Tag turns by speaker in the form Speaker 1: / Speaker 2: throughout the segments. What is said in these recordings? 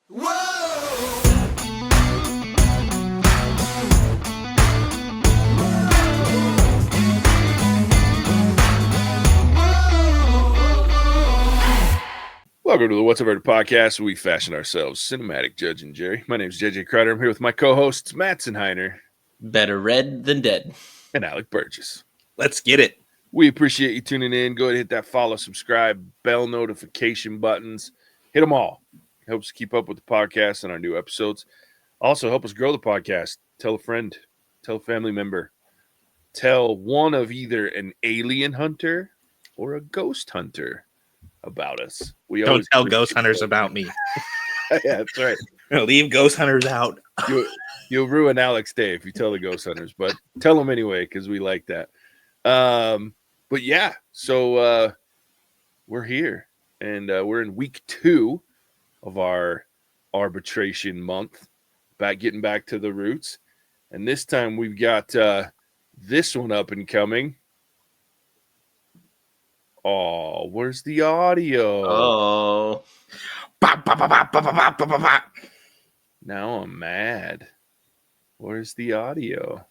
Speaker 1: Welcome to the What's Up Already podcast, where we fashion ourselves cinematic Judge and Jerry. My name is JJ Crowder. I'm here with my co-hosts, Mattson,
Speaker 2: Better red than dead.
Speaker 1: and Alec Burgess.
Speaker 3: Let's get it.
Speaker 1: We appreciate you tuning in. Go ahead and hit that follow, subscribe, bell notification buttons. Hit them all. It helps keep up with the podcast and our new episodes. Also, help us grow the podcast. Tell a friend. Tell a family member. Tell one of either an alien hunter or a ghost hunter about us.
Speaker 3: Don't tell ghost hunters about me.
Speaker 1: Yeah, that's right.
Speaker 3: Leave ghost hunters out.
Speaker 1: You'll ruin Alec's day if you tell the ghost hunters, but tell them anyway because we like that. But yeah, so we're here, and we're in week 2 of our arbitration month, getting back to the roots, and this time we've got this one up and coming. Oh, where's the audio?
Speaker 2: Oh.
Speaker 1: Now I'm mad. Where's the audio?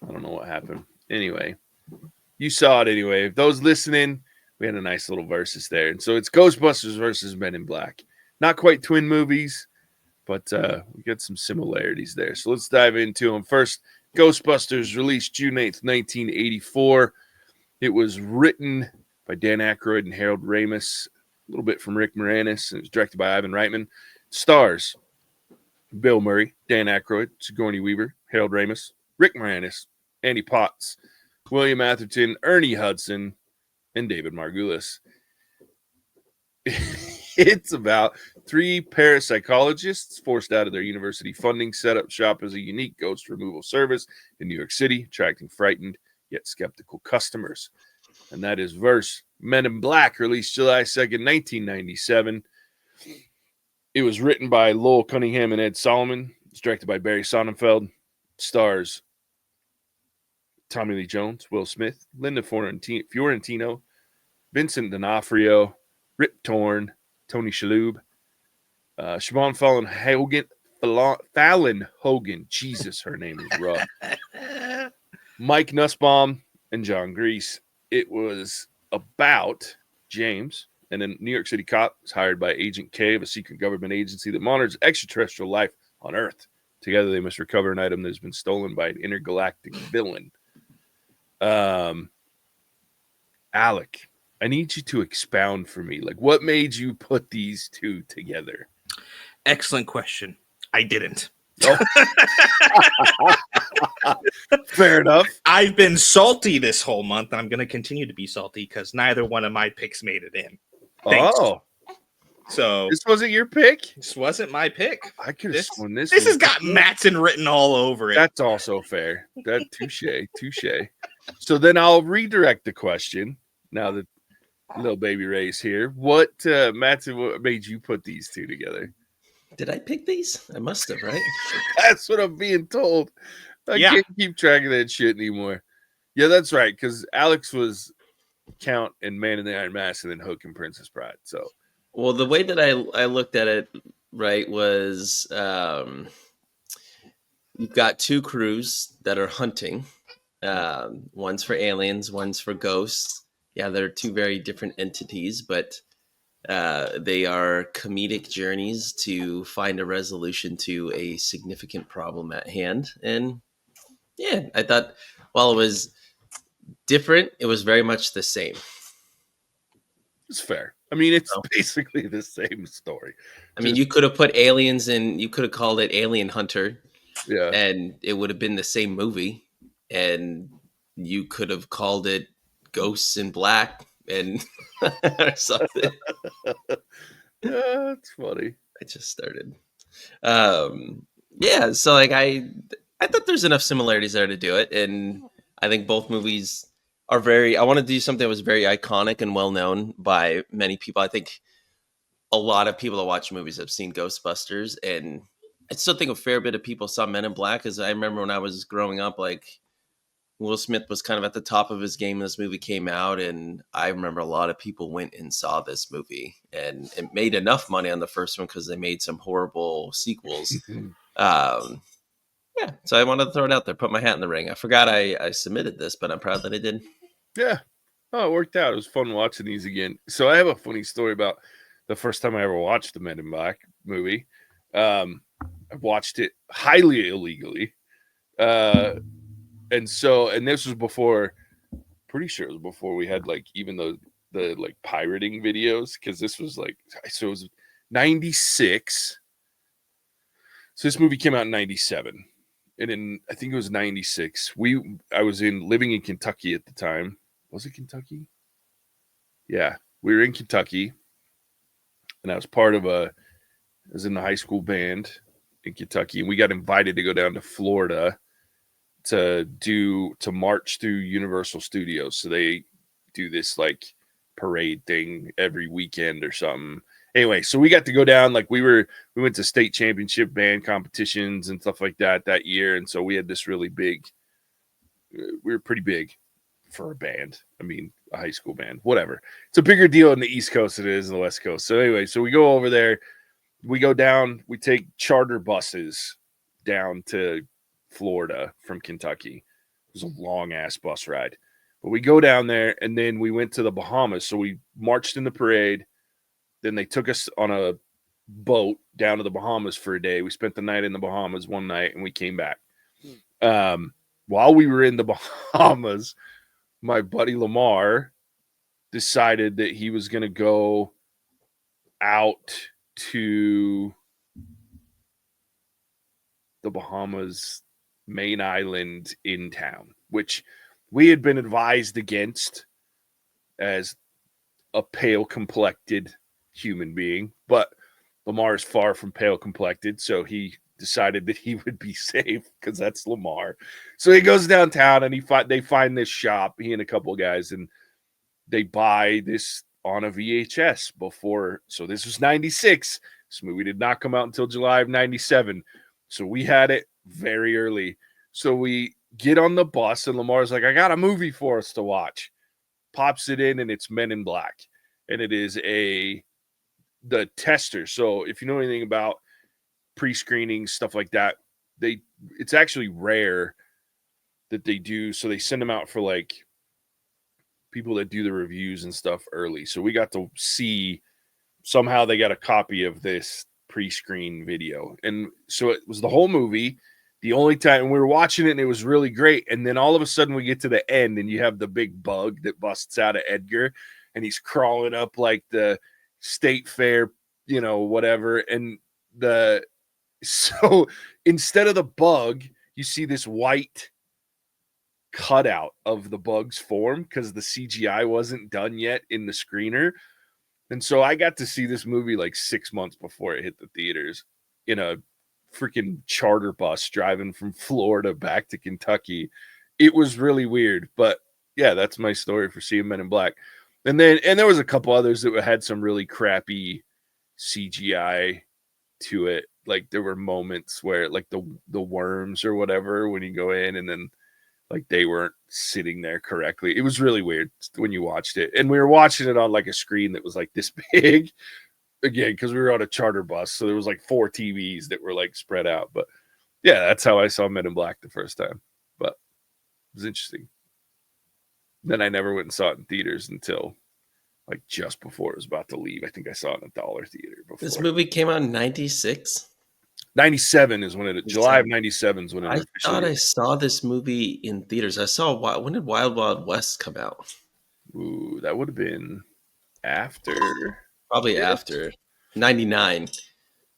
Speaker 1: I don't know what happened. Anyway, you saw it anyway. If those listening, we had a nice little versus there. And so it's Ghostbusters versus Men in Black. Not quite twin movies, but we got some similarities there. So let's dive into them. First, Ghostbusters, released June 8th, 1984. It was written by Dan Aykroyd and Harold Ramis, a little bit from Rick Moranis, and it was directed by Ivan Reitman. Stars Bill Murray, Dan Aykroyd, Sigourney Weaver, Harold Ramis, Rick Moranis, Andy Potts, William Atherton, Ernie Hudson, and David Margulis. It's about 3 parapsychologists forced out of their university funding, set up shop as a unique ghost removal service in New York City, attracting frightened yet skeptical customers. And that is verse Men in Black, released July 2nd, 1997. It was written by Lowell Cunningham and Ed Solomon. It's directed by Barry Sonnenfeld. Stars Tommy Lee Jones, Will Smith, Linda Fiorentino, Vincent D'Onofrio, Rip Torn, Tony Shalhoub, Siobhan Fallon Hogan. Jesus, her name is rough. Mike Nussbaum, and John Grease. It was about James, and a New York City cop is hired by Agent K of a secret government agency that monitors extraterrestrial life on Earth. Together, they must recover an item that has been stolen by an intergalactic villain. Alec, I need you to expound for me. Like, what made you put these two together?
Speaker 3: Excellent question. I didn't.
Speaker 1: Oh. Fair enough.
Speaker 3: I've been salty this whole month, and I'm going to continue to be salty because neither one of my picks made it in. Thanks.
Speaker 1: Oh.
Speaker 3: So
Speaker 1: this wasn't your pick?
Speaker 3: This wasn't my pick.
Speaker 1: I could have sworn this.
Speaker 3: This has got Mattson written all over it.
Speaker 1: That's also fair. That touche. So then I'll redirect the question. Now that little baby Ray's here, what Mattson, what made you put these two together?
Speaker 2: Did I pick these? I must have, right?
Speaker 1: That's what I'm being told. I can't keep track of that shit anymore. Yeah, that's right. Because Alex was Count and Man in the Iron Mask, and then Hook and Princess Bride. So,
Speaker 2: well, the way that I looked at it, right, was you've got 2 crews that are hunting. One's for aliens, one's for ghosts. Yeah, they're 2 very different entities, but they are comedic journeys to find a resolution to a significant problem at hand. And yeah, I thought while it was different, it was very much the same.
Speaker 1: It's fair. I mean, it's basically the same story.
Speaker 2: I mean, you could have put aliens in, you could have called it Alien Hunter.
Speaker 1: Yeah.
Speaker 2: And it would have been the same movie. And you could have called it Ghosts in Black and or something.
Speaker 1: That's funny.
Speaker 2: I just started. Yeah, so like I thought there's enough similarities there to do it, and I think both movies are I want to do something that was very iconic and well known by many people. I think a lot of people that watch movies have seen Ghostbusters, and I still think a fair bit of people saw Men in Black, because I remember when I was growing up, like Will Smith was kind of at the top of his game when this movie came out, and I remember a lot of people went and saw this movie, and it made enough money on the first one because they made some horrible sequels. Yeah, so I wanted to throw it out there, put my hat in the ring. I forgot I submitted this, but I'm proud that I did.
Speaker 1: Yeah. Oh, it worked out. It was fun watching these again. So I have a funny story about the first time I ever watched the Men in Black movie. I watched it highly illegally. And this was before, pretty sure it was before we had like even the like pirating videos, because this was like, so it was 96. So this movie came out in 97. And in, I think it was 96. I was living in Kentucky at the time. Was it Kentucky? Yeah, we were in Kentucky, and I was I was in the high school band in Kentucky, and we got invited to go down to Florida to march through Universal Studios. So they do this like parade thing every weekend or something. Anyway, so we got to go down, like we went to state championship band competitions and stuff like that year. And so we had this really big, we were pretty big for a band. I mean, a high school band, whatever. It's a bigger deal in the East Coast than it is in the West Coast. So anyway, so we go over there, we go down, we take charter buses down to Florida from Kentucky. It was a long ass bus ride. But we go down there, and then we went to the Bahamas. So we marched in the parade. Then they took us on a boat down to the Bahamas for a day. We spent the night in the Bahamas one night, and we came back. While we were in the Bahamas, my buddy Lamar decided that he was going to go out to the Bahamas main island in town, which we had been advised against as a pale complected human being, but Lamar is far from pale complected, so he decided that he would be safe because that's Lamar. So he goes downtown and they find this shop, he and a couple of guys, and they buy this on a VHS before. So this was 96. This movie did not come out until July of 97. So we had it very early. So we get on the bus, and Lamar's like, I got a movie for us to watch. Pops it in, and it's Men in Black. And it is the tester. So if you know anything about pre-screenings, stuff like that, it's actually rare that they do. So they send them out for like people that do the reviews and stuff early. So we got to see, somehow they got a copy of this pre-screen video. And so it was the whole movie. The only time we were watching it, and it was really great. And then all of a sudden we get to the end, and you have the big bug that busts out of Edgar, and he's crawling up like the state fair, whatever. And so instead of the bug, you see this white cutout of the bug's form because the CGI wasn't done yet in the screener. And so I got to see this movie like 6 months before it hit the theaters in a freaking charter bus driving from Florida back to Kentucky. It was really weird, but yeah, that's my story for seeing Men in Black. And there was a couple others that had some really crappy CGI to it. Like there were moments where like the worms or whatever, when you go in and then like they weren't sitting there correctly. It was really weird when you watched it. And we were watching it on like a screen that was like this big, again, because we were on a charter bus. So there was like 4 TVs that were like spread out. But yeah, that's how I saw Men in Black the first time. But it was interesting. Then I never went and saw it in theaters until like just before it was about to leave. I think I saw it in a dollar theater before.
Speaker 2: This movie came out in 96?
Speaker 1: 97 is when July of 97 is when it
Speaker 2: I thought I saw this movie in theaters. When did Wild Wild West come out?
Speaker 1: Ooh, that would have been after.
Speaker 2: Probably after 99.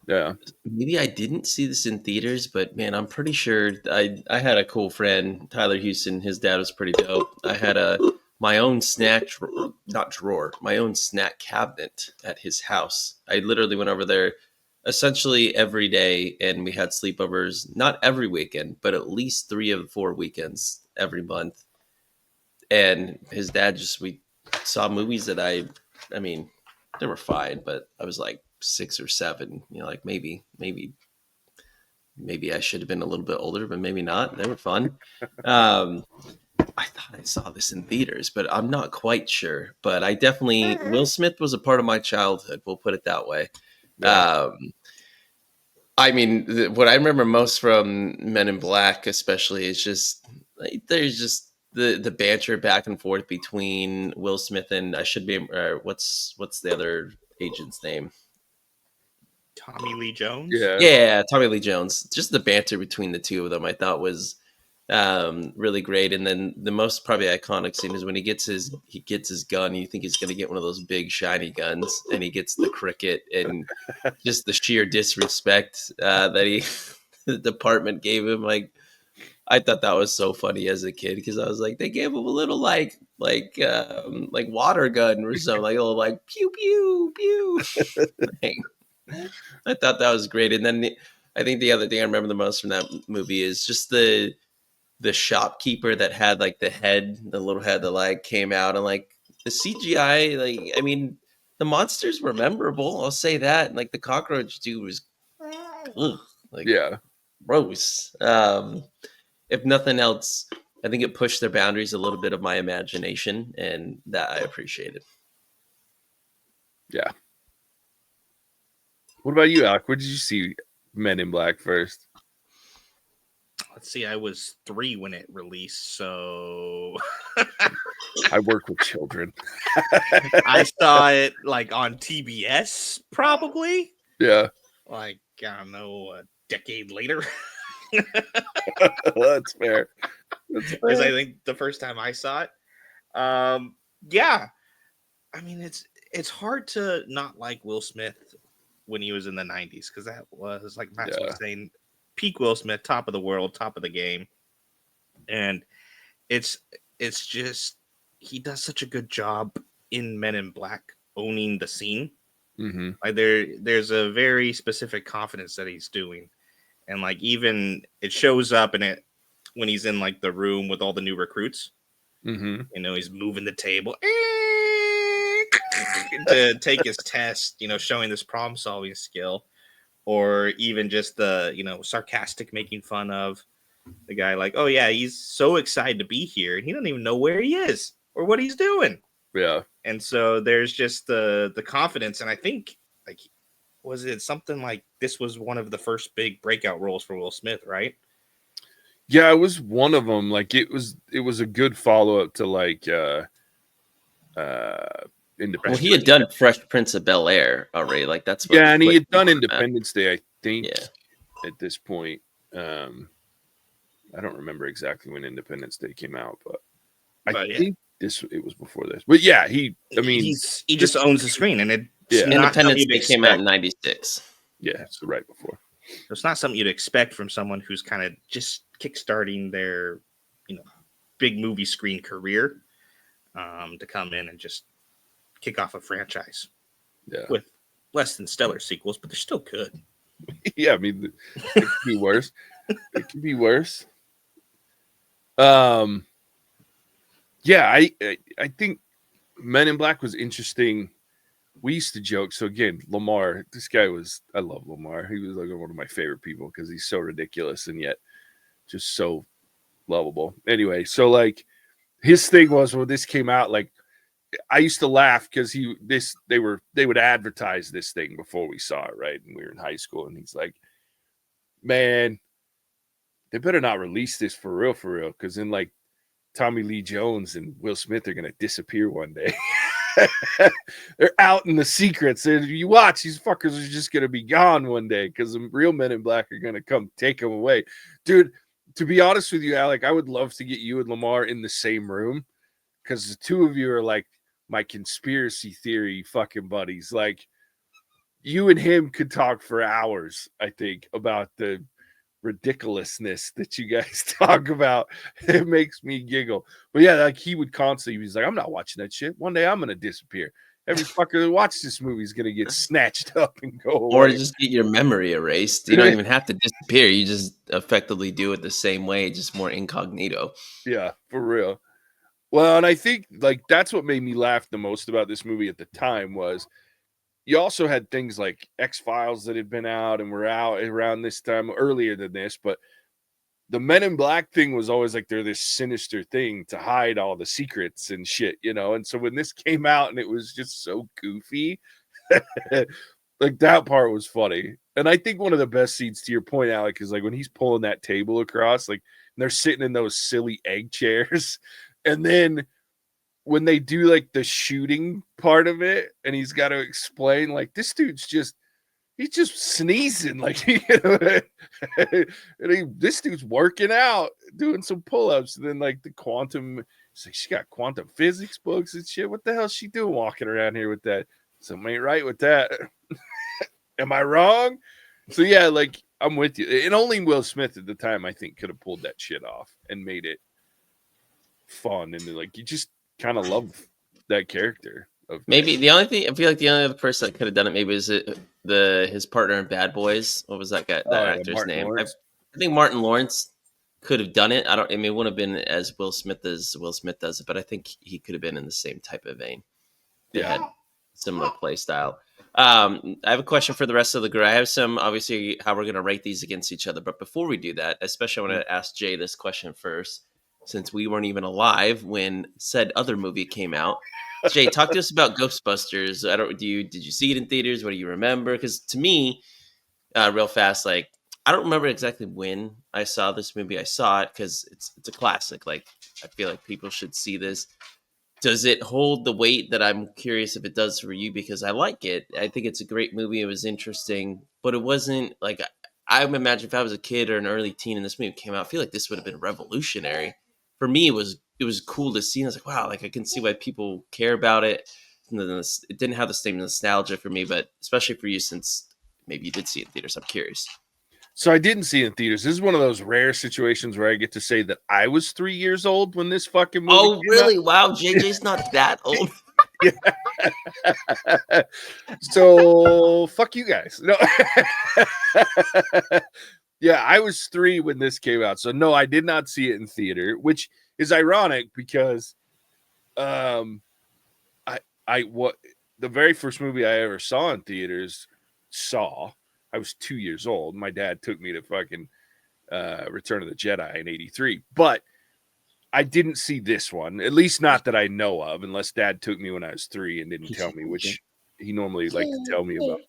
Speaker 1: Yeah.
Speaker 2: Maybe I didn't see this in theaters, but man, I'm pretty sure I had a cool friend, Tyler Houston. His dad was pretty dope. I had my own my own snack cabinet at his house. I literally went over there essentially every day, and we had sleepovers, not every weekend, but at least 3 of 4 weekends every month. And his dad we saw movies that I mean, they were fine, but I was like 6 or 7, like maybe I should have been a little bit older, but maybe not. They were fun. I thought I saw this in theaters, but I'm not quite sure. But I definitely Will Smith was a part of my childhood. We'll put it that way.
Speaker 1: Yeah.
Speaker 2: I mean, what I remember most from Men in Black, especially, is just like, there's just the banter back and forth between Will Smith and I should be what's the other agent's name?
Speaker 3: Tommy Lee Jones.
Speaker 2: Yeah, Tommy Lee Jones. Just the banter between the two of them, I thought was really great. And then the most probably iconic scene is when he gets his gun. You think he's going to get one of those big shiny guns, and he gets the cricket, and just the sheer disrespect that he the department gave him. Like, I thought that was so funny as a kid because I was like, they gave him a little like water gun or something, like a little like pew pew pew thing. I thought that was great. And then I think the other thing I remember the most from that movie is just the shopkeeper that had like the little head that like came out, and like the CGI, like, I mean, the monsters were memorable, I'll say that. And like the cockroach dude was like gross. If nothing else, I think it pushed their boundaries a little bit of my imagination, and that I appreciated.
Speaker 1: Yeah. What about you, Alec? Where did you see Men in Black first?
Speaker 3: Let's see, I was 3 when it released, so
Speaker 1: I work with children.
Speaker 3: I saw it like on TBS, probably.
Speaker 1: Yeah.
Speaker 3: Like, I don't know, a decade later.
Speaker 1: That's fair.
Speaker 3: Because I think the first time I saw it. Yeah. I mean, it's hard to not like Will Smith when he was in the 90s, because that was, like Matt was saying, peak Will Smith, top of the world, top of the game. And it's just, he does such a good job in Men in Black owning the scene.
Speaker 1: Mm-hmm.
Speaker 3: Like there's a very specific confidence that he's doing. And like, even it shows up in it when he's in like the room with all the new recruits.
Speaker 1: Mm-hmm.
Speaker 3: You know, he's moving the table to take his test, you know, showing this problem solving skill, or even just the, you know, sarcastic making fun of the guy, like, oh yeah, he's so excited to be here and he doesn't even know where he is or what he's doing.
Speaker 1: Yeah.
Speaker 3: And so there's just the confidence. And I think, like, was it something like this was one of the first big breakout roles for Will Smith, right?
Speaker 1: Yeah, it was one of them. Like, it was a good follow-up to like Independence.
Speaker 2: Well, he had done Fresh Prince of Bel-Air already. Like, that's what.
Speaker 1: Yeah, and he had done Independence Day, I think.
Speaker 2: Yeah.
Speaker 1: At this point, I don't remember exactly when Independence Day came out, but I think it was before this. But yeah, he
Speaker 3: just owns the screen, and
Speaker 2: Independence Day came out in '96.
Speaker 1: Yeah, so right before.
Speaker 3: It's not something you'd expect from someone who's kind of just kickstarting their, you know, big movie screen career, to come in and just kick off a franchise with less than stellar sequels, but they're still good.
Speaker 1: Yeah, I mean, it could be worse. It could be worse. Yeah, I think Men in Black was interesting. We used to joke. So again, Lamar, I love Lamar. He was like one of my favorite people because he's so ridiculous and yet just so lovable. Anyway, so like his thing was when this came out, like I used to laugh because they would advertise this thing before we saw it, right? And we were in high school, and he's like, man, they better not release this for real, because then like Tommy Lee Jones and Will Smith are gonna disappear one day. They're out in the secrets. You watch, these fuckers are just gonna be gone one day because the real Men in Black are gonna come take them away, dude. To be honest with you, Alec, I would love to get you and Lamar in the same room because the two of you are like my conspiracy theory fucking buddies. Like, you and him could talk for hours, I think, about the ridiculousness that you guys talk about. It makes me giggle. But yeah, like he would constantly, he's like, I'm not watching that shit. One day I'm gonna disappear. Every fucker that watches this movie is gonna get snatched up and go away.
Speaker 2: Or just get your memory erased. You don't even have to disappear. You just effectively do it the same way, just more incognito.
Speaker 1: Yeah, for real. Well, and I think like that's what made me laugh the most about this movie at the time was you also had things like X-Files that had been out and were out around this time earlier than this, but the Men in Black thing was always like they're this sinister thing to hide all the secrets and shit, you know. And so when this came out and it was just so goofy, like that part was funny. And I think one of the best scenes, to your point, Alec, is like when he's pulling that table across, like they're sitting in those silly egg chairs, and then when they do like the shooting part of it, and he's got to explain like this dude's just he's just sneezing, like this dude's working out, doing some pull-ups, and then like the quantum, it's like she got quantum physics books and shit. What the hell is she doing walking around here with that? Something ain't right with that. Am I wrong? So yeah, like I'm with you. And only Will Smith at the time, I think, could have pulled that shit off and made it fun. And like you just kind of love that character.
Speaker 2: Maybe the only thing I feel like the only other person that could have done it maybe is his partner in Bad Boys. What was that guy? That actor's
Speaker 1: Martin
Speaker 2: name?
Speaker 1: Lawrence.
Speaker 2: I think Martin Lawrence could have done it. I mean, it wouldn't have been as Will Smith does it, but I think he could have been in the same type of vein. They had similar play style. I have a question for the rest of the group. I have some, obviously, how we're going to rate these against each other. But before we do that, especially I want to ask Jay this question first, since we weren't even alive when said other movie came out. Jay, talk to us about Ghostbusters. Did you see it in theaters? What do you remember? Because to me, real fast, like I don't remember exactly when I saw this movie. I saw it because it's a classic. Like I feel like people should see this. Does it hold the weight that I'm curious if it does for you? Because I like it. I think it's a great movie. It was interesting, but it wasn't like I would imagine if I was a kid or an early teen and this movie came out, I feel like this would have been revolutionary. For me, it was cool to see. And I was like, wow, like I can see why people care about it. It didn't have the same nostalgia for me, but especially for you, since maybe you did see it in theaters. I'm curious.
Speaker 1: So I didn't see it in theaters. This is one of those rare situations where I get to say that I was 3 years old when this fucking movie
Speaker 2: Oh,
Speaker 1: came
Speaker 2: really?
Speaker 1: out.
Speaker 2: Wow, JJ's not that old.
Speaker 1: So fuck you guys. No. Yeah, I was 3 when this came out. So no, I did not see it in theater, which is ironic because the very first movie I ever saw in theaters, I was 2 years old. My dad took me to fucking Return of the Jedi in '83, but I didn't see this one, at least not that I know of, unless Dad took me when I was 3 and didn't tell me, which he normally liked to tell me about.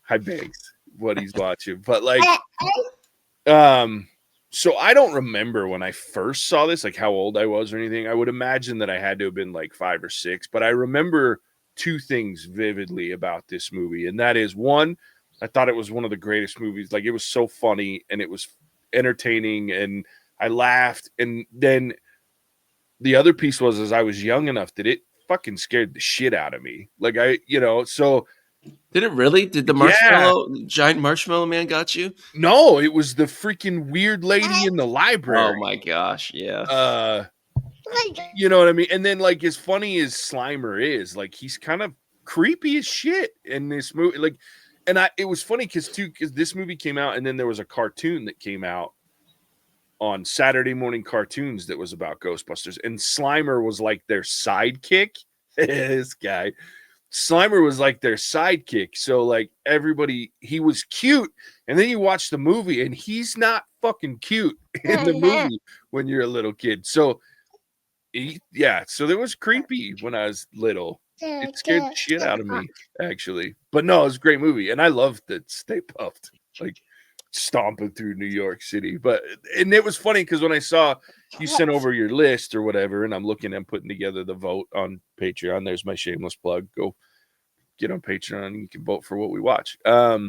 Speaker 1: Hi, Banks, what he's watching, but like, so I don't remember when I first saw this, like how old I was or anything. I would imagine that I had to have been like 5 or 6, but I remember 2 things vividly about this movie, and that is one, I thought it was one of the greatest movies. Like it was so funny and it was entertaining and I laughed. And then the other piece was I was young enough that it fucking scared the shit out of me. Like so.
Speaker 2: Did it really? Did the giant marshmallow man got you?
Speaker 1: No, it was the freaking weird lady in the library.
Speaker 2: Oh my gosh. Yeah.
Speaker 1: You know what I mean? And then like as funny as Slimer is, like he's kind of creepy as shit in this movie. Like, and it was funny because this movie came out and then there was a cartoon that came out on Saturday morning cartoons that was about Ghostbusters, and Slimer was like their sidekick. This guy, Slimer was like their sidekick. So like he was cute, and then you watch the movie and he's not fucking cute in the movie when you're a little kid. So so there was creepy when I was little. It scared the shit out of me, actually. But no, it was a great movie. And I loved that Stay Puffed, like stomping through New York City. And it was funny because when I saw you sent over your list or whatever, and I'm putting together the vote on Patreon. There's my shameless plug. Go get on Patreon and you can vote for what we watch. But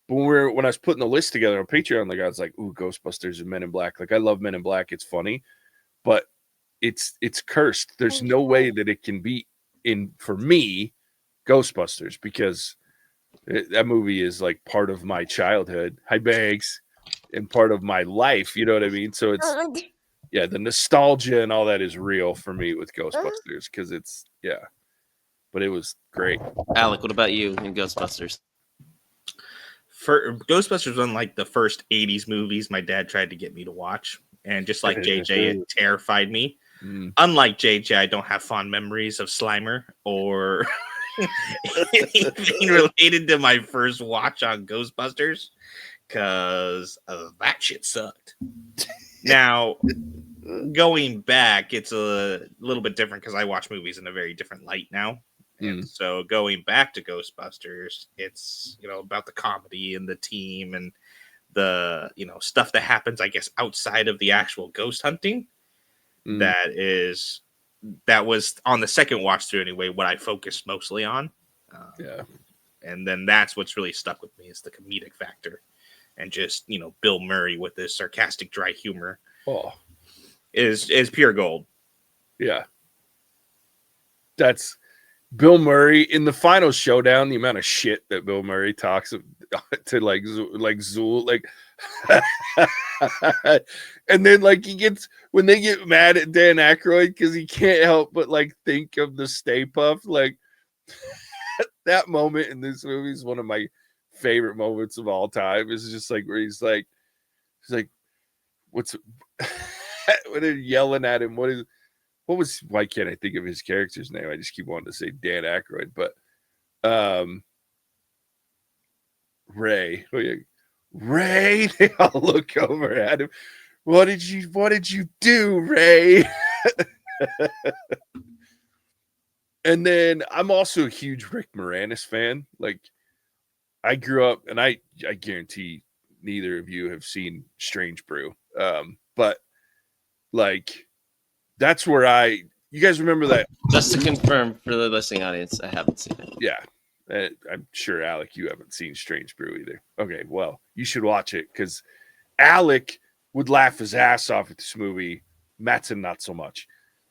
Speaker 1: when I was putting the list together on Patreon, like I was like, ooh, Ghostbusters and Men in Black. Like I love Men in Black. It's funny, but it's cursed. There's no way that it can beat for me Ghostbusters, because that movie is like part of my childhood. Hi, Bags, and part of my life. You know what I mean? So it's the nostalgia and all that is real for me with Ghostbusters because but it was great.
Speaker 2: Alec, what about you in Ghostbusters?
Speaker 3: Ghostbusters was one like the first 80s movies my dad tried to get me to watch, and just like JJ, it terrified me. Unlike JJ, I don't have fond memories of Slimer or anything related to my first watch on Ghostbusters, because that shit sucked. Now, going back, it's a little bit different because I watch movies in a very different light now. And so going back to Ghostbusters, it's, about the comedy and the team and the, stuff that happens, I guess, outside of the actual ghost hunting. That was on the second watch through anyway, what I focused mostly on. And then that's what's really stuck with me is the comedic factor. And just, Bill Murray with this sarcastic, dry humor is pure gold.
Speaker 1: Yeah. That's Bill Murray in the final showdown. The amount of shit that Bill Murray talks to like Zool, like, and then like when they get mad at Dan Aykroyd because he can't help but like think of the Stay Puft, like that moment in this movie is one of my favorite moments of all time. It's just like where he's like, what's when they're yelling at him, why can't I think of his character's name? I just keep wanting to say Dan Aykroyd, but Ray, they all look over at him. What did you do, Ray? And then I'm also a huge Rick Moranis fan. Like I grew up, and I guarantee neither of you have seen Strange Brew. But like that's where you guys remember that?
Speaker 2: Just to confirm for the listening audience, I haven't seen it.
Speaker 1: Yeah. I'm sure, Alec, you haven't seen Strange Brew either. Okay, well, you should watch it because Alec would laugh his ass off at this movie. Mattson, not so much.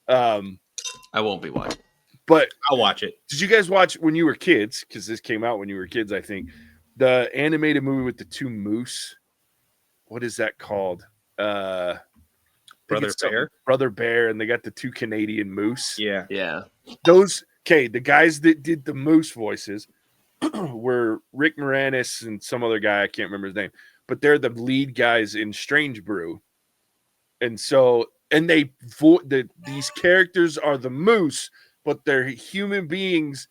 Speaker 2: I won't be watching.
Speaker 1: But
Speaker 3: I'll watch it.
Speaker 1: Did you guys watch when you were kids? Because this came out when you were kids, I think. The animated movie with the two moose. What is that called?
Speaker 3: Brother Bear.
Speaker 1: Brother Bear, and they got the two Canadian moose.
Speaker 2: Yeah.
Speaker 1: The guys that did the moose voices were Rick Moranis and some other guy, I can't remember his name, but they're the lead guys in Strange Brew. And so, and these characters are the moose, but they're human beings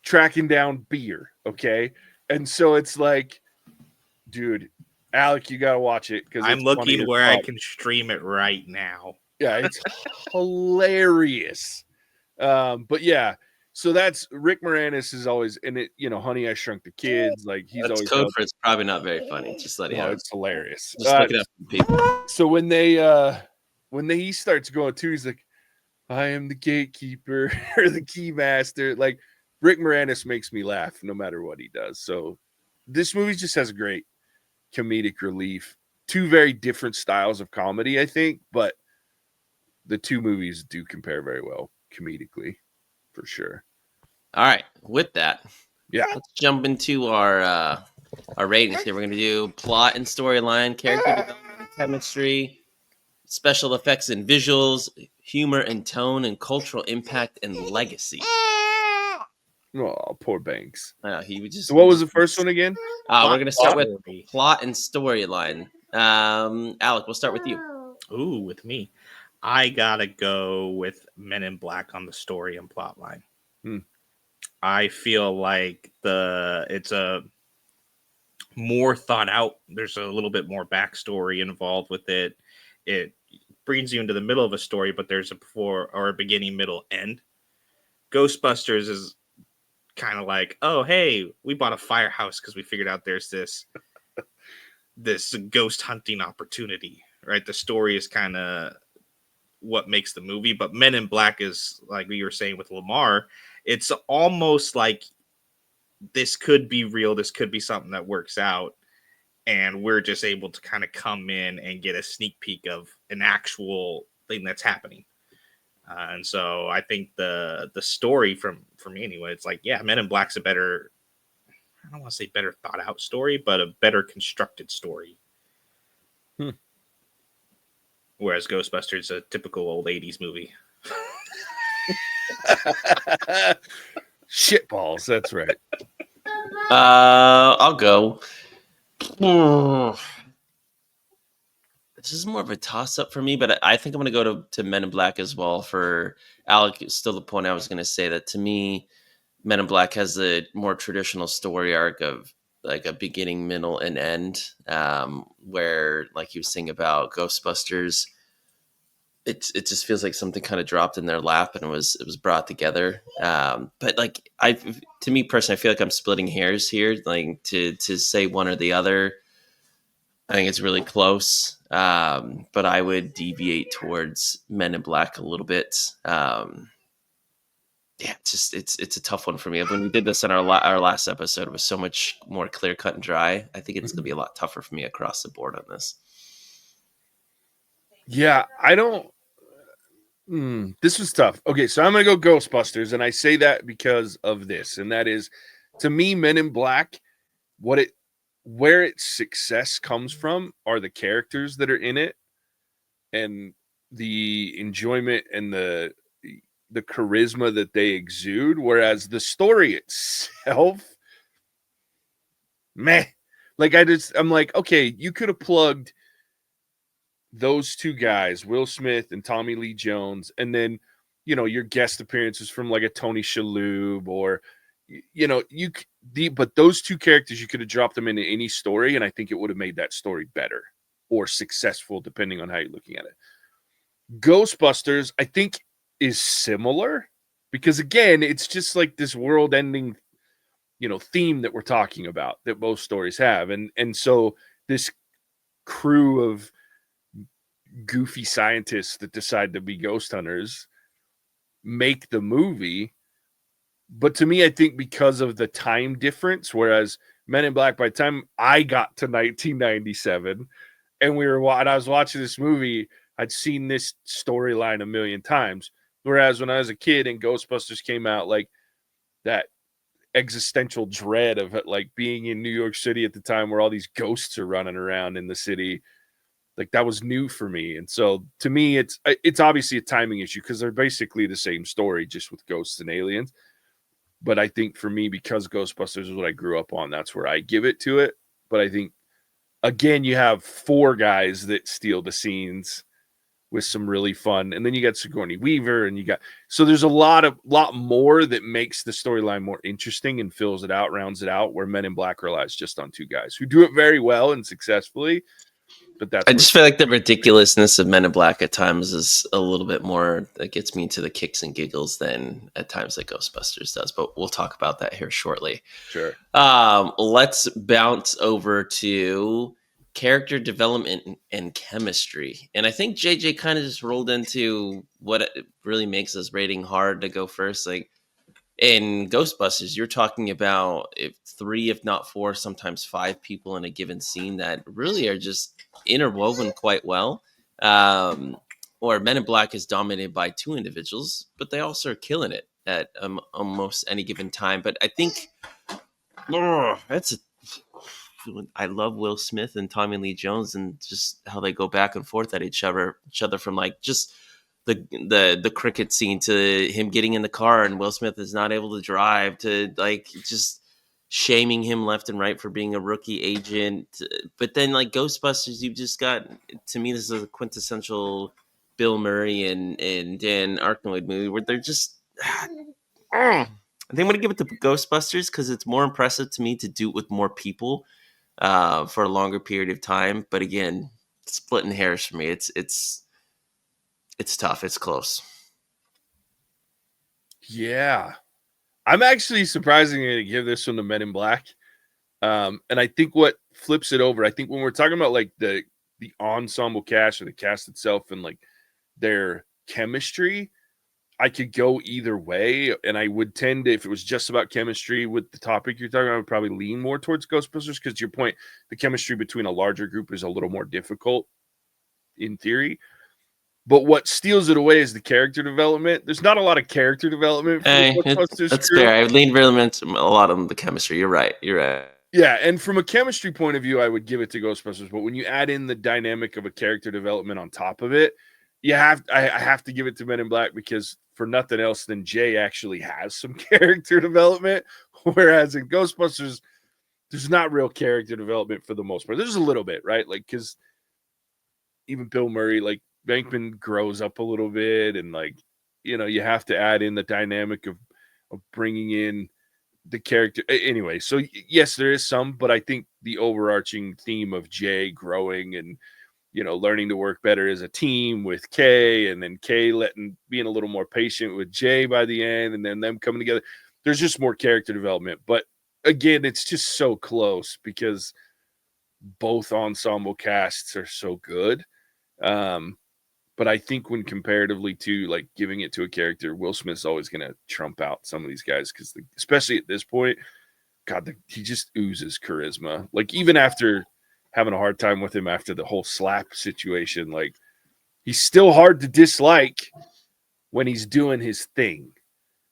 Speaker 1: tracking down beer. Okay. And so it's like, dude, Alec, you got to watch it because
Speaker 3: I'm looking where I can stream it right now.
Speaker 1: Yeah, it's hilarious. But yeah, so that's Rick Moranis is always in it. Honey, I Shrunk the Kids. Like he's
Speaker 2: That's
Speaker 1: always
Speaker 2: code for it's probably not very funny. Just letting you know.
Speaker 1: It's hilarious.
Speaker 2: Just look it up, people.
Speaker 1: So when he starts going too, he's like, I am the gatekeeper or the key master. Like Rick Moranis makes me laugh no matter what he does. So this movie just has a great comedic relief. Two very different styles of comedy, I think, but the two movies do compare very well comedically, for sure.
Speaker 2: All right, with that,
Speaker 1: let's
Speaker 2: jump into our ratings here. We're going to do plot and storyline, character development and chemistry, special effects and visuals, humor and tone, and cultural impact and legacy.
Speaker 1: Oh, poor Banks.
Speaker 2: So
Speaker 1: what was the first one again?
Speaker 2: We're going to start with plot and storyline. Alec, we'll start with you.
Speaker 3: Ooh, with me. I gotta go with Men in Black on the story and plot line. I feel like it's a more thought out. There's a little bit more backstory involved with it. It brings you into the middle of a story, but there's a before or a beginning, middle, end. Ghostbusters is kind of like, oh, hey, we bought a firehouse because we figured out there's this ghost hunting opportunity, right? The story is kind of what makes the movie, but Men in Black is, like we were saying with Lamar, it's almost like this could be real, this could be something that works out, and we're just able to kind of come in and get a sneak peek of an actual thing that's happening. And so I think the story for me anyway, it's like, yeah, Men in Black's a better, I don't want to say better thought out story, but a better constructed story. Whereas Ghostbusters is a typical old 80s movie.
Speaker 1: Shitballs, that's right.
Speaker 2: I'll go. This is more of a toss-up for me, but I think I'm going to go to Men in Black as well. For Alec, still the point I was going to say that to me, Men in Black has a more traditional story arc of like a beginning, middle, and end, where, like you were saying about Ghostbusters, it just feels like something kind of dropped in their lap and it was brought together. But like to me personally, I feel like I'm splitting hairs here, like to say one or the other. I think it's really close, but I would deviate towards Men in Black a little bit. Yeah, it's a tough one for me. When we did this in our last episode, it was so much more clear cut and dry. I think it's gonna be a lot tougher for me across the board on this.
Speaker 1: Yeah, I don't. This was tough. Okay, so I'm gonna go Ghostbusters, and I say that because of this, and that is, to me, Men in Black, where its success comes from are the characters that are in it, and the enjoyment and the charisma that they exude. Whereas the story itself, meh. Like I'm like, okay, you could have plugged those two guys, Will Smith and Tommy Lee Jones, and then, your guest appearances from like a Tony Shalhoub or, but those two characters, you could have dropped them into any story, and I think it would have made that story better or successful, depending on how you're looking at it. Ghostbusters, I think, is similar because, again, it's just like this world-ending, theme that we're talking about that most stories have, and so this crew of goofy scientists that decide to be ghost hunters make the movie. But to me, I think because of the time difference, whereas Men in Black, by the time I got to 1997 and I was watching this movie, I'd seen this storyline a million times. Whereas when I was a kid and Ghostbusters came out, like that existential dread of like being in New York City at the time where all these ghosts are running around in the city, like that was new for me. And so to me, it's obviously a timing issue because they're basically the same story, just with ghosts and aliens. But I think for me, because Ghostbusters is what I grew up on, that's where I give it to it. But I think, again, you have four guys that steal the scenes with some really fun, and then you got Sigourney Weaver, and so there's a lot more that makes the storyline more interesting and fills it out, rounds it out, where Men in Black relies just on two guys who do it very well and successfully. But I
Speaker 2: just feel like the ridiculousness of Men in Black at times is a little bit more that gets me into the kicks and giggles than at times like Ghostbusters does. But we'll talk about that here shortly.
Speaker 1: Sure.
Speaker 2: Let's bounce over to character development and chemistry. And I think JJ kind of just rolled into what really makes this rating hard to go first. Like in Ghostbusters, you're talking about three, if not four, sometimes five people in a given scene that really are just interwoven quite well. Or Men in Black is dominated by two individuals, but they also are killing it at almost any given time. But I think I love Will Smith and Tommy Lee Jones and just how they go back and forth at each other from like just the cricket scene to him getting in the car and Will Smith is not able to drive to like just shaming him left and right for being a rookie agent. But then like Ghostbusters, you've just got, to me, this is a quintessential Bill Murray and Dan Aykroyd movie where they're just I think I'm going to give it to Ghostbusters because it's more impressive to me to do it with more people for a longer period of time. But again, splitting hairs for me. It's tough. It's close.
Speaker 1: Yeah. I'm actually surprisingly going to give this one to Men in Black. And I think what flips it over, I think when we're talking about like the ensemble cast or the cast itself and like their chemistry, I could go either way. And I would tend to, if it was just about chemistry with the topic you're talking about, I would probably lean more towards Ghostbusters because to your point, the chemistry between a larger group is a little more difficult in theory. But what steals it away is the character development. There's not a lot of character development for the Ghostbusters.
Speaker 2: That's fair. I would lean really a lot on the chemistry. You're right.
Speaker 1: Yeah, and from a chemistry point of view, I would give it to Ghostbusters. But when you add in the dynamic of a character development on top of it, I have to give it to Men in Black because for nothing else than Jay actually has some character development. Whereas in Ghostbusters, there's not real character development for the most part. There's a little bit, right? Like, because even Bill Murray, like, Bankman grows up a little bit, and like, you have to add in the dynamic of bringing in the character anyway. So yes, there is some, but I think the overarching theme of Jay growing and learning to work better as a team with Kay, and then Kay being a little more patient with Jay by the end, and then them coming together. There's just more character development. But again, it's just so close because both ensemble casts are so good. But I think when comparatively to like giving it to a character, Will Smith's always going to trump out some of these guys because especially at this point, God, he just oozes charisma. Like even after having a hard time with him after the whole slap situation, like he's still hard to dislike when he's doing his thing.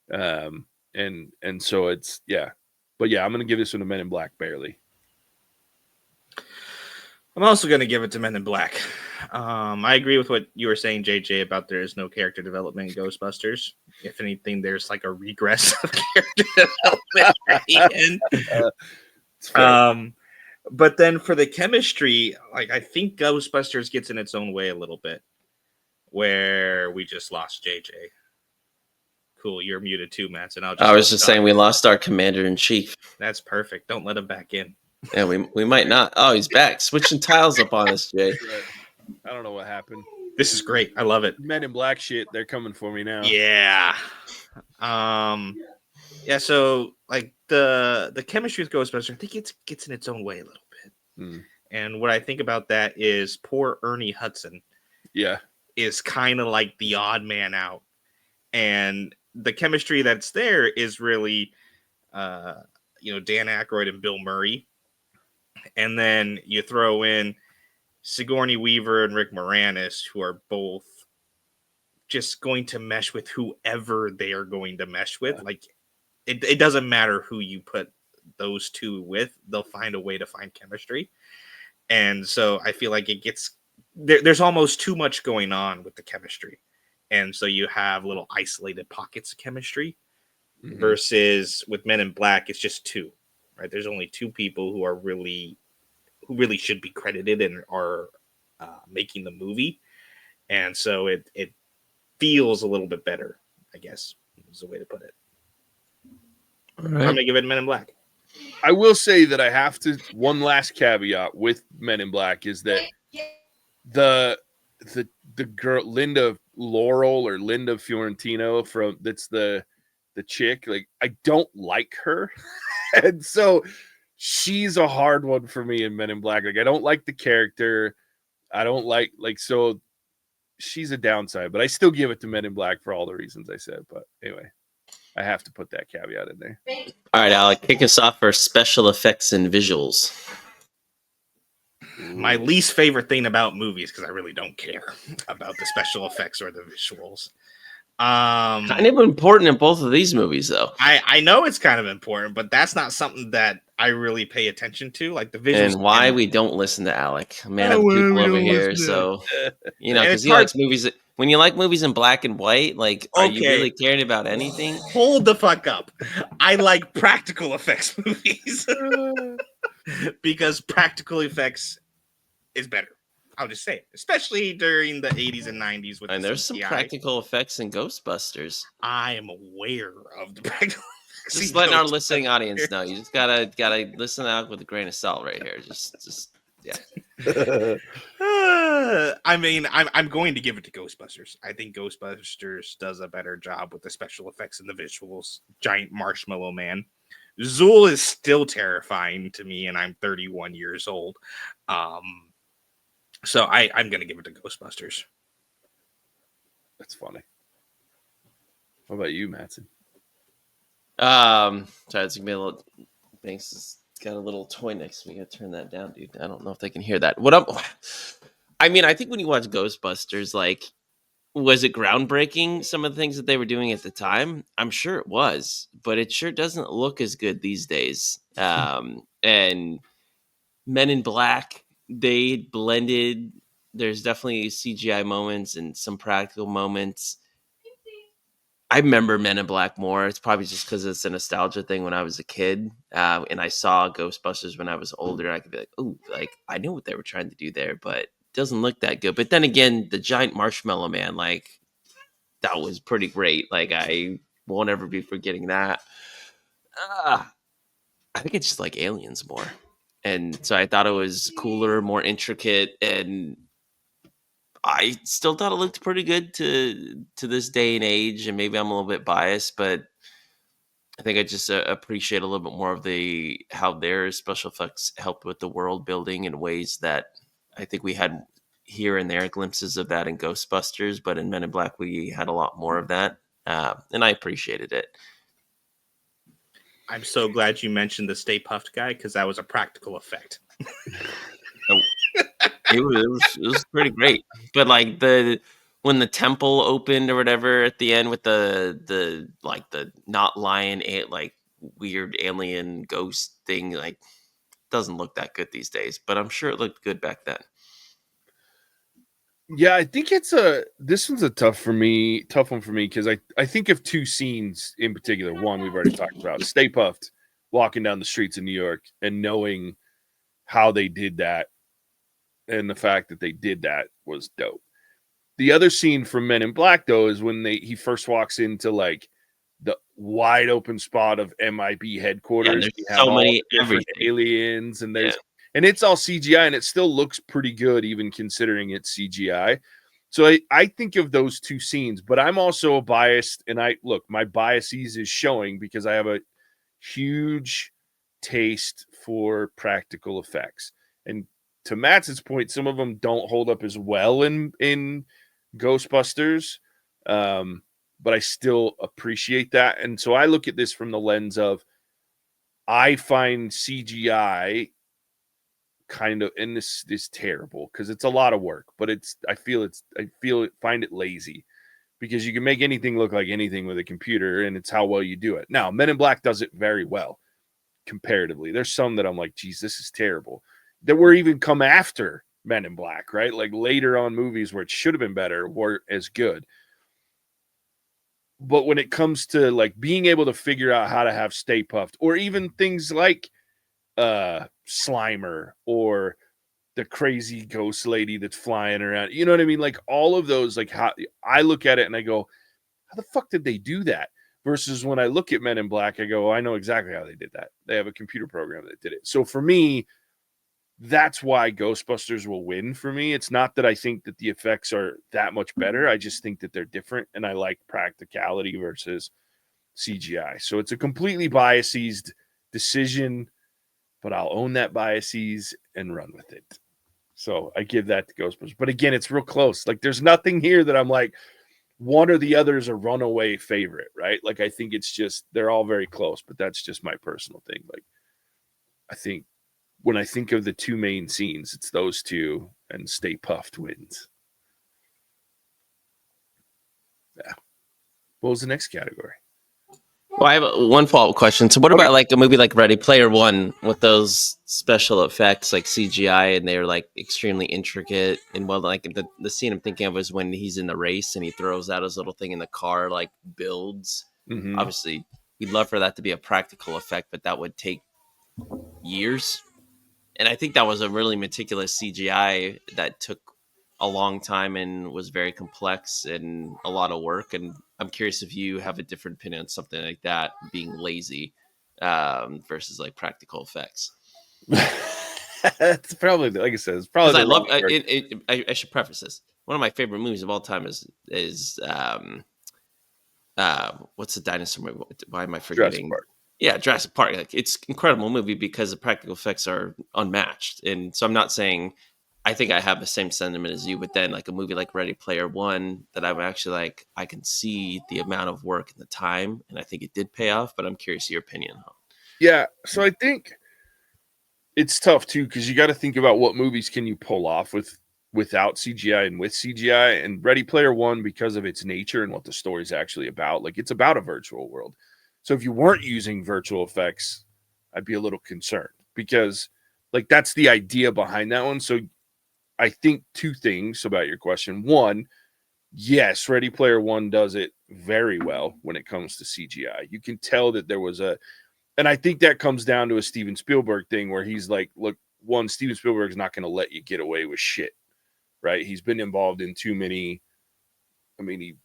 Speaker 1: And so it's but I'm gonna give this one to Men in Black barely.
Speaker 3: I'm also going to give it to Men in Black. I agree with what you were saying, JJ, about there is no character development in Ghostbusters. If anything, there's like a regress of character development at the end. But then for the chemistry, like I think Ghostbusters gets in its own way a little bit, where we just lost JJ. Cool, you're muted too, Mattson.
Speaker 2: I was just saying we lost our commander-in-chief.
Speaker 3: That's perfect. Don't let him back in.
Speaker 2: Yeah, we might not. Oh, he's back. Switching tiles up on us, Jay.
Speaker 1: I don't know what happened.
Speaker 3: This is great. I love it.
Speaker 1: Men in Black shit, they're coming for me now.
Speaker 3: Yeah. So like the chemistry with Ghostbusters, I think it gets in its own way a little bit. And what I think about that is poor Ernie Hudson.
Speaker 1: Yeah.
Speaker 3: Is kind of like the odd man out. And the chemistry that's there is really Dan Aykroyd and Bill Murray. And then you throw in Sigourney Weaver and Rick Moranis, who are both just going to mesh with whoever they are going to mesh with. Like, it doesn't matter who you put those two with. They'll find a way to find chemistry. And so I feel like it gets... There's almost too much going on with the chemistry. And so you have little isolated pockets of chemistry versus with Men in Black, it's just two. Right, there's only two people who really should be credited and are making the movie, and so it feels a little bit better, I guess is the way to put it.
Speaker 2: All right.
Speaker 3: I'm gonna give it Men in Black.
Speaker 1: I will say that I have to. One last caveat with Men in Black is that the girl Linda Laurel or Linda Fiorentino that's the chick. Like I don't like her. And so she's a hard one for me in Men in Black. Like I don't like the character. I don't like so she's a downside, but I still give it to Men in Black for all the reasons I said. But anyway, I have to put that caveat in there.
Speaker 2: All right, Alec, kick us off for special effects and visuals.
Speaker 3: My least favorite thing about movies, because I really don't care about the special effects or the visuals.
Speaker 2: Kind of important in both of these movies, though.
Speaker 3: I know it's kind of important, but that's not something that I really pay attention to. Like the visuals,
Speaker 2: and why we don't listen to Alec, man of the people over here. So because he likes movies. When you like movies in black and white, like, are you really caring about anything?
Speaker 3: Hold the fuck up. I like practical effects movies because practical effects is better. I'll just say it, especially during the 80s and 90s.
Speaker 2: And there's some practical effects in Ghostbusters.
Speaker 3: I am aware of the practical effects.
Speaker 2: Just letting our listening audience know. You just gotta listen out with a grain of salt right here. Just yeah.
Speaker 3: I mean, I'm going to give it to Ghostbusters. I think Ghostbusters does a better job with the special effects and the visuals. Giant marshmallow man. Zool is still terrifying to me, and I'm 31 years old. So I'm going to give it to Ghostbusters.
Speaker 1: That's funny. What about you, Mattson?
Speaker 2: Sorry, it's gonna be a little. Banks has got a little toy next to me. I gotta turn that down, dude. I don't know if they can hear that. I mean, I think when you watch Ghostbusters, like, was it groundbreaking? Some of the things that they were doing at the time, I'm sure it was, but it sure doesn't look as good these days. And Men in Black, they blended. There's definitely CGI moments and some practical moments. I remember Men in Black more. It's probably just because it's a nostalgia thing when I was a kid. And I saw Ghostbusters when I was older. I could be like, oh, like, I knew what they were trying to do there, but it doesn't look that good. But then again, the giant marshmallow man, like, that was pretty great. Like, I won't ever be forgetting that. I think it's just like Aliens more. And so I thought it was cooler, more intricate, and I still thought it looked pretty good to this day and age. And maybe I'm a little bit biased, but I think I just appreciate a little bit more of how their special effects helped with the world building in ways that I think we had here and there glimpses of that in Ghostbusters, but in Men in Black we had a lot more of that, and I appreciated it.
Speaker 3: I'm so glad you mentioned the Stay Puffed guy because that was a practical effect.
Speaker 2: It was pretty great, but like when the temple opened or whatever at the end with the like the not lion like weird alien ghost thing, like doesn't look that good these days, but I'm sure it looked good back then.
Speaker 1: Yeah, I think this one's a tough one for me because I think of two scenes in particular. One we've already talked about, Stay Puffed, walking down the streets of New York and knowing how they did that, and the fact that they did that was dope. The other scene from Men in Black though is when he first walks into like the wide open spot of MIB headquarters.
Speaker 2: Yeah, there's
Speaker 1: You have
Speaker 2: so
Speaker 1: all
Speaker 2: many
Speaker 1: the different
Speaker 2: everything.
Speaker 1: aliens, and
Speaker 2: Yeah.
Speaker 1: and it's all CGI, and it still looks pretty good, even considering it's CGI. So I think of those two scenes, but I'm also biased, and my biases is showing because I have a huge taste for practical effects. And to Mattson's point, some of them don't hold up as well in Ghostbusters, but I still appreciate that. And so I look at this from the lens of I find CGI kind of, and this is terrible because it's a lot of work, but I find it lazy because you can make anything look like anything with a computer, and it's how well you do it. Now, Men in Black does it very well comparatively. There's some that I'm like, geez, this is terrible. That were even come after Men in Black, right? Like later on movies where it should have been better were as good. But when it comes to like being able to figure out how to have Stay Puffed, or even things like Slimer or the crazy ghost lady that's flying around, you know what I mean? Like all of those, like how I look at it and I go, how the fuck did they do that? Versus when I look at Men in Black, I go, I know exactly how they did that. They have a computer program that did it. So for me, that's why Ghostbusters will win for me. It's not that I think that the effects are that much better. I just think that they're different, and I like practicality versus CGI. So it's a completely biased decision, but I'll own that biases and run with it. So I give that to Ghostbusters. But again, it's real close. Like there's nothing here that I'm like, one or the other is a runaway favorite, right? Like I think it's just they're all very close, but that's just my personal thing. Like I think when I think of the two main scenes, it's those two, and Stay Puffed wins. Yeah. What was the next category?
Speaker 2: Well, I have one follow-up question. So what about like a movie like Ready Player One with those special effects like CGI, and they're like extremely intricate, and well, like the scene I'm thinking of is when he's in the race and he throws out his little thing in the car, like builds.
Speaker 1: Mm-hmm.
Speaker 2: Obviously, we'd love for that to be a practical effect, but that would take years. And I think that was a really meticulous CGI that took a long time and was very complex and a lot of work. And I'm curious if you have a different opinion on something like that being lazy versus like practical effects.
Speaker 1: It's probably, like I said, it's probably.
Speaker 2: I love. I should preface this. One of my favorite movies of all time is what's the dinosaur movie? Why am I forgetting?
Speaker 1: Jurassic Park.
Speaker 2: Yeah, Jurassic Park. Like, it's an incredible movie because the practical effects are unmatched. And so I'm not saying I think I have the same sentiment as you, but then like a movie like Ready Player One that I'm actually like, I can see the amount of work and the time, and I think it did pay off, but I'm curious your opinion.
Speaker 1: Yeah, so I think it's tough too, because you got to think about what movies can you pull off without CGI and with CGI. And Ready Player One, because of its nature and what the story's actually about, like it's about a virtual world. So if you weren't using virtual effects, I'd be a little concerned because like that's the idea behind that one. So I think two things about your question. One, yes, Ready Player One does it very well when it comes to CGI. You can tell that there was and I think that comes down to a Steven Spielberg thing where he's like, look, one, Steven Spielberg's not going to let you get away with shit, right? He's been involved in too many. I mean,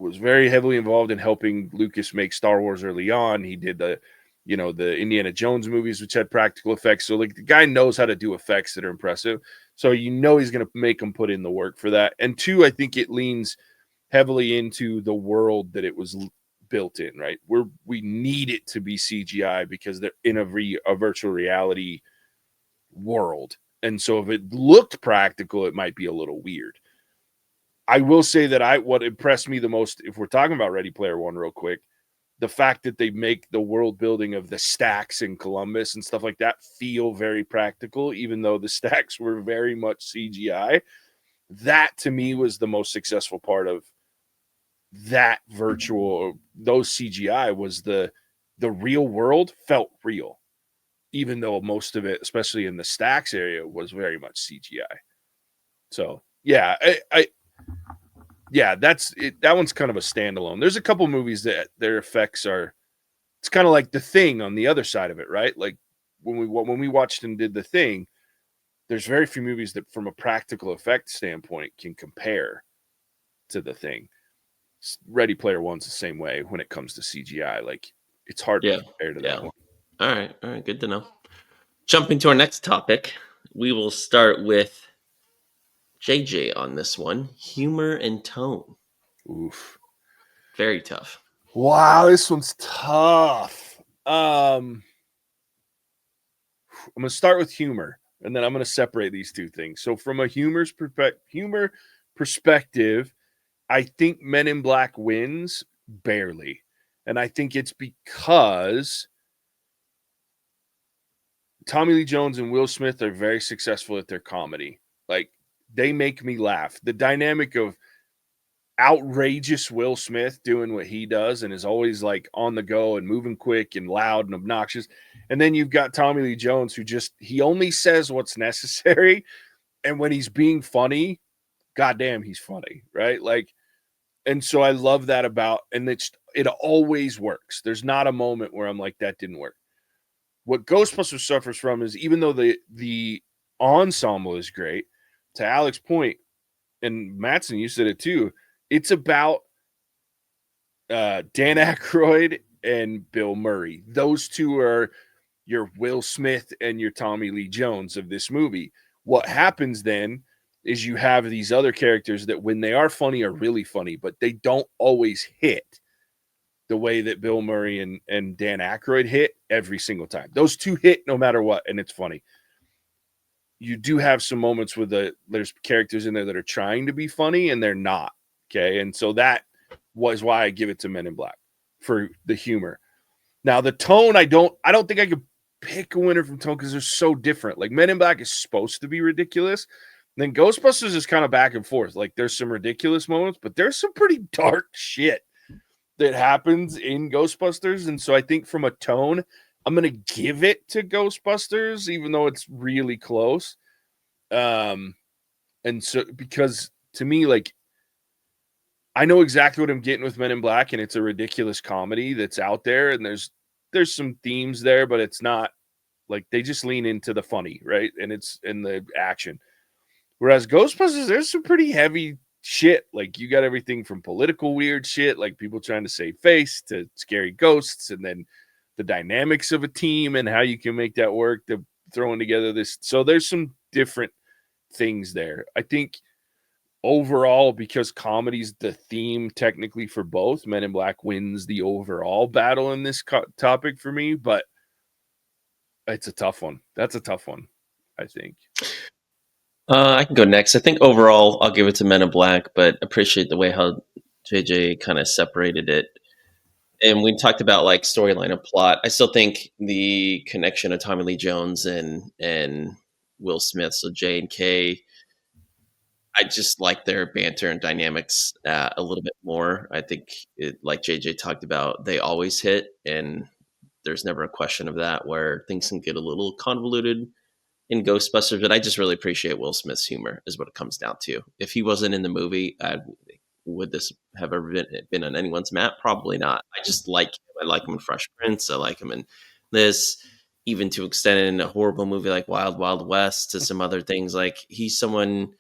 Speaker 1: was very heavily involved in helping Lucas make Star Wars early on. He did the Indiana Jones movies, which had practical effects. So like the guy knows how to do effects that are impressive. So he's going to make them put in the work for that. And two, I think it leans heavily into the world that it was built in, right? We need it to be CGI because they're in a virtual reality world. And so if it looked practical, it might be a little weird. I will say that what impressed me the most, if we're talking about Ready Player One real quick, the fact that they make the world building of the stacks in Columbus and stuff like that feel very practical, even though the stacks were very much CGI. That to me was the most successful part of that those CGI was the real world felt real, even though most of it, especially in the stacks area, was very much CGI. So yeah, that's it. That one's kind of a standalone. There's a couple movies that their effects are, it's kind of like The Thing on the other side of it, right? Like when we watched and did The Thing, there's very few movies that from a practical effect standpoint can compare to The Thing. Ready Player One's the same way when it comes to CGI. Like it's hard to compare to that one.
Speaker 2: All right, good to know. Jumping to our next topic, we will start with JJ on this one. Humor and tone.
Speaker 1: Oof.
Speaker 2: Very tough.
Speaker 1: Wow, this one's tough. I'm going to start with humor, and then I'm going to separate these two things. So from a humor perspective, I think Men in Black wins barely. And I think it's because Tommy Lee Jones and Will Smith are very successful at their comedy. Like, they make me laugh. The dynamic of outrageous Will Smith doing what he does and is always like on the go and moving quick and loud and obnoxious. And then you've got Tommy Lee Jones who he only says what's necessary. And when he's being funny, goddamn, he's funny, right? Like, and so I love that and it always works. There's not a moment where I'm like, that didn't work. What Ghostbusters suffers from is, even though the ensemble is great, to Alec's point, and Mattson, you said it too, it's about Dan Aykroyd and Bill Murray. Those two are your Will Smith and your Tommy Lee Jones of this movie. What happens then is you have these other characters that when they are funny are really funny, but they don't always hit the way that Bill Murray and Dan Aykroyd hit every single time. Those two hit no matter what, and it's funny. You do have some moments with there's characters in there that are trying to be funny and they're not. Okay. And so that was why I give it to Men in Black for the humor. Now the tone, I don't think I could pick a winner from tone because they're so different. Like Men in Black is supposed to be ridiculous. And then Ghostbusters is kind of back and forth. Like there's some ridiculous moments, but there's some pretty dark shit that happens in Ghostbusters. And so I think from a tone, I'm going to give it to Ghostbusters, even though it's really close. And so, because to me, like, I know exactly what I'm getting with Men in Black, and it's a ridiculous comedy that's out there. And there's some themes there, but it's not like they just lean into the funny, right? And it's in the action. Whereas Ghostbusters, there's some pretty heavy shit. Like you got everything from political weird shit, like people trying to save face, to scary ghosts, and then the dynamics of a team and how you can make that work, to throwing together this. So there's some different things there. I think overall, because comedy's the theme technically for both, Men in Black wins the overall battle in this topic for me, but it's a tough one. That's a tough one, I think.
Speaker 2: I can go next. I think overall, I'll give it to Men in Black, but appreciate the way how JJ kind of separated it. And we talked about like storyline and plot. I still think the connection of Tommy Lee Jones and Will Smith, so J and K, I just like their banter and dynamics a little bit more. I think, like JJ talked about, they always hit, and there's never a question of that, where things can get a little convoluted in Ghostbusters. But I just really appreciate Will Smith's humor, is what it comes down to. If he wasn't in the movie, would this have ever been on anyone's map? Probably not. I just like him. I like him in Fresh Prince. I like him in this, even to extend in a horrible movie like Wild Wild West, to some other things. Like, he's someone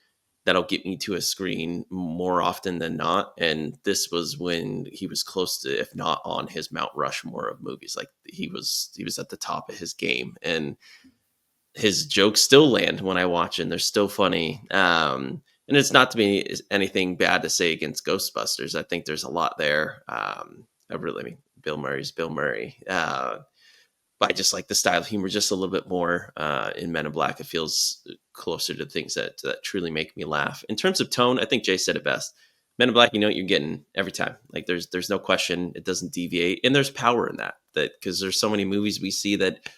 Speaker 2: that'll get me to a screen more often than not. And this was when he was close to, if not on his Mount Rushmore of movies. Like he was at the top of his game, and his jokes still land when I watch and they're still funny. And it's not to be anything bad to say against Ghostbusters. I think there's a lot there. I mean, Bill Murray's Bill Murray. But I just like the style of humor just a little bit more. In Men in Black, it feels closer to things that truly make me laugh. In terms of tone, I think Jay said it best. Men in Black, you know what you're getting every time. Like there's no question, it doesn't deviate, and there's power in that because there's so many movies we see that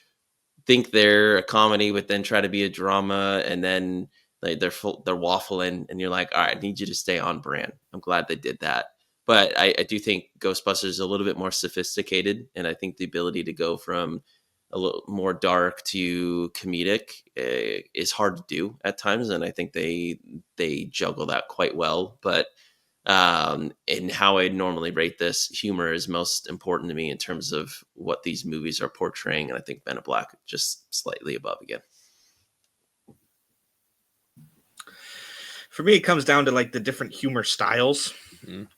Speaker 2: think they're a comedy, but then try to be a drama, and then like they're waffling, and you're like, all right, I need you to stay on brand. I'm glad they did that. But I do think Ghostbusters is a little bit more sophisticated, and I think the ability to go from a little more dark to comedic is hard to do at times, and I think they juggle that quite well. But in how I normally rate this, humor is most important to me in terms of what these movies are portraying, and I think Men in Black just slightly above again.
Speaker 3: For me, it comes down to like the different humor styles,